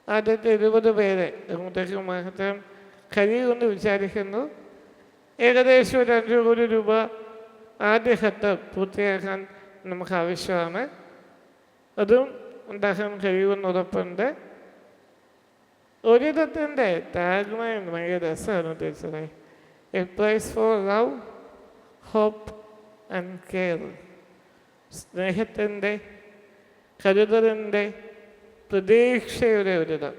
ആദ്യത്തെ 20 പേരെ അങ്ങോട്ടേക്ക് മാറ്റാൻ കഴിയുമെന്ന് വിചാരിക്കുന്നു. ഏകദേശം ഒരു 5 കോടി രൂപ ആദ്യഘട്ടം പൂർത്തിയാക്കാൻ നമുക്ക് ആവശ്യമാണ്. അതും ഉണ്ടാക്കാൻ കഴിയുമെന്ന് ഉറപ്പുണ്ട്. ഒരിടത്തിൻ്റെ ടാഗ്ലൈൻ ഭയങ്കര രസമാണ് ടീച്ചറെ. A place for love, hope and care. സ്നേഹത്തിൻ്റെ, കരുതലിൻ്റെ, പ്രതീക്ഷയുടെ ഒരിടം.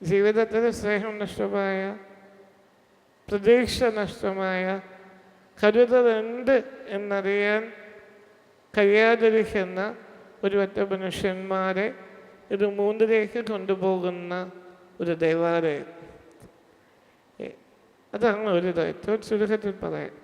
ജീവിതത്തിൽ സ്നേഹം നഷ്ടമായ, പ്രതീക്ഷ നഷ്ടമായ, കരുതലുണ്ട് എന്നറിയാൻ കഴിയാതിരിക്കുന്ന ഒരു പറ്റ മനുഷ്യന്മാരെ ഇത് 3ലേക്ക് കൊണ്ടുപോകുന്ന ഒരു ദേവാലയം. അതാണ് ഒരു ഏറ്റവും ചുരുക്കത്തിൽ പറയാം.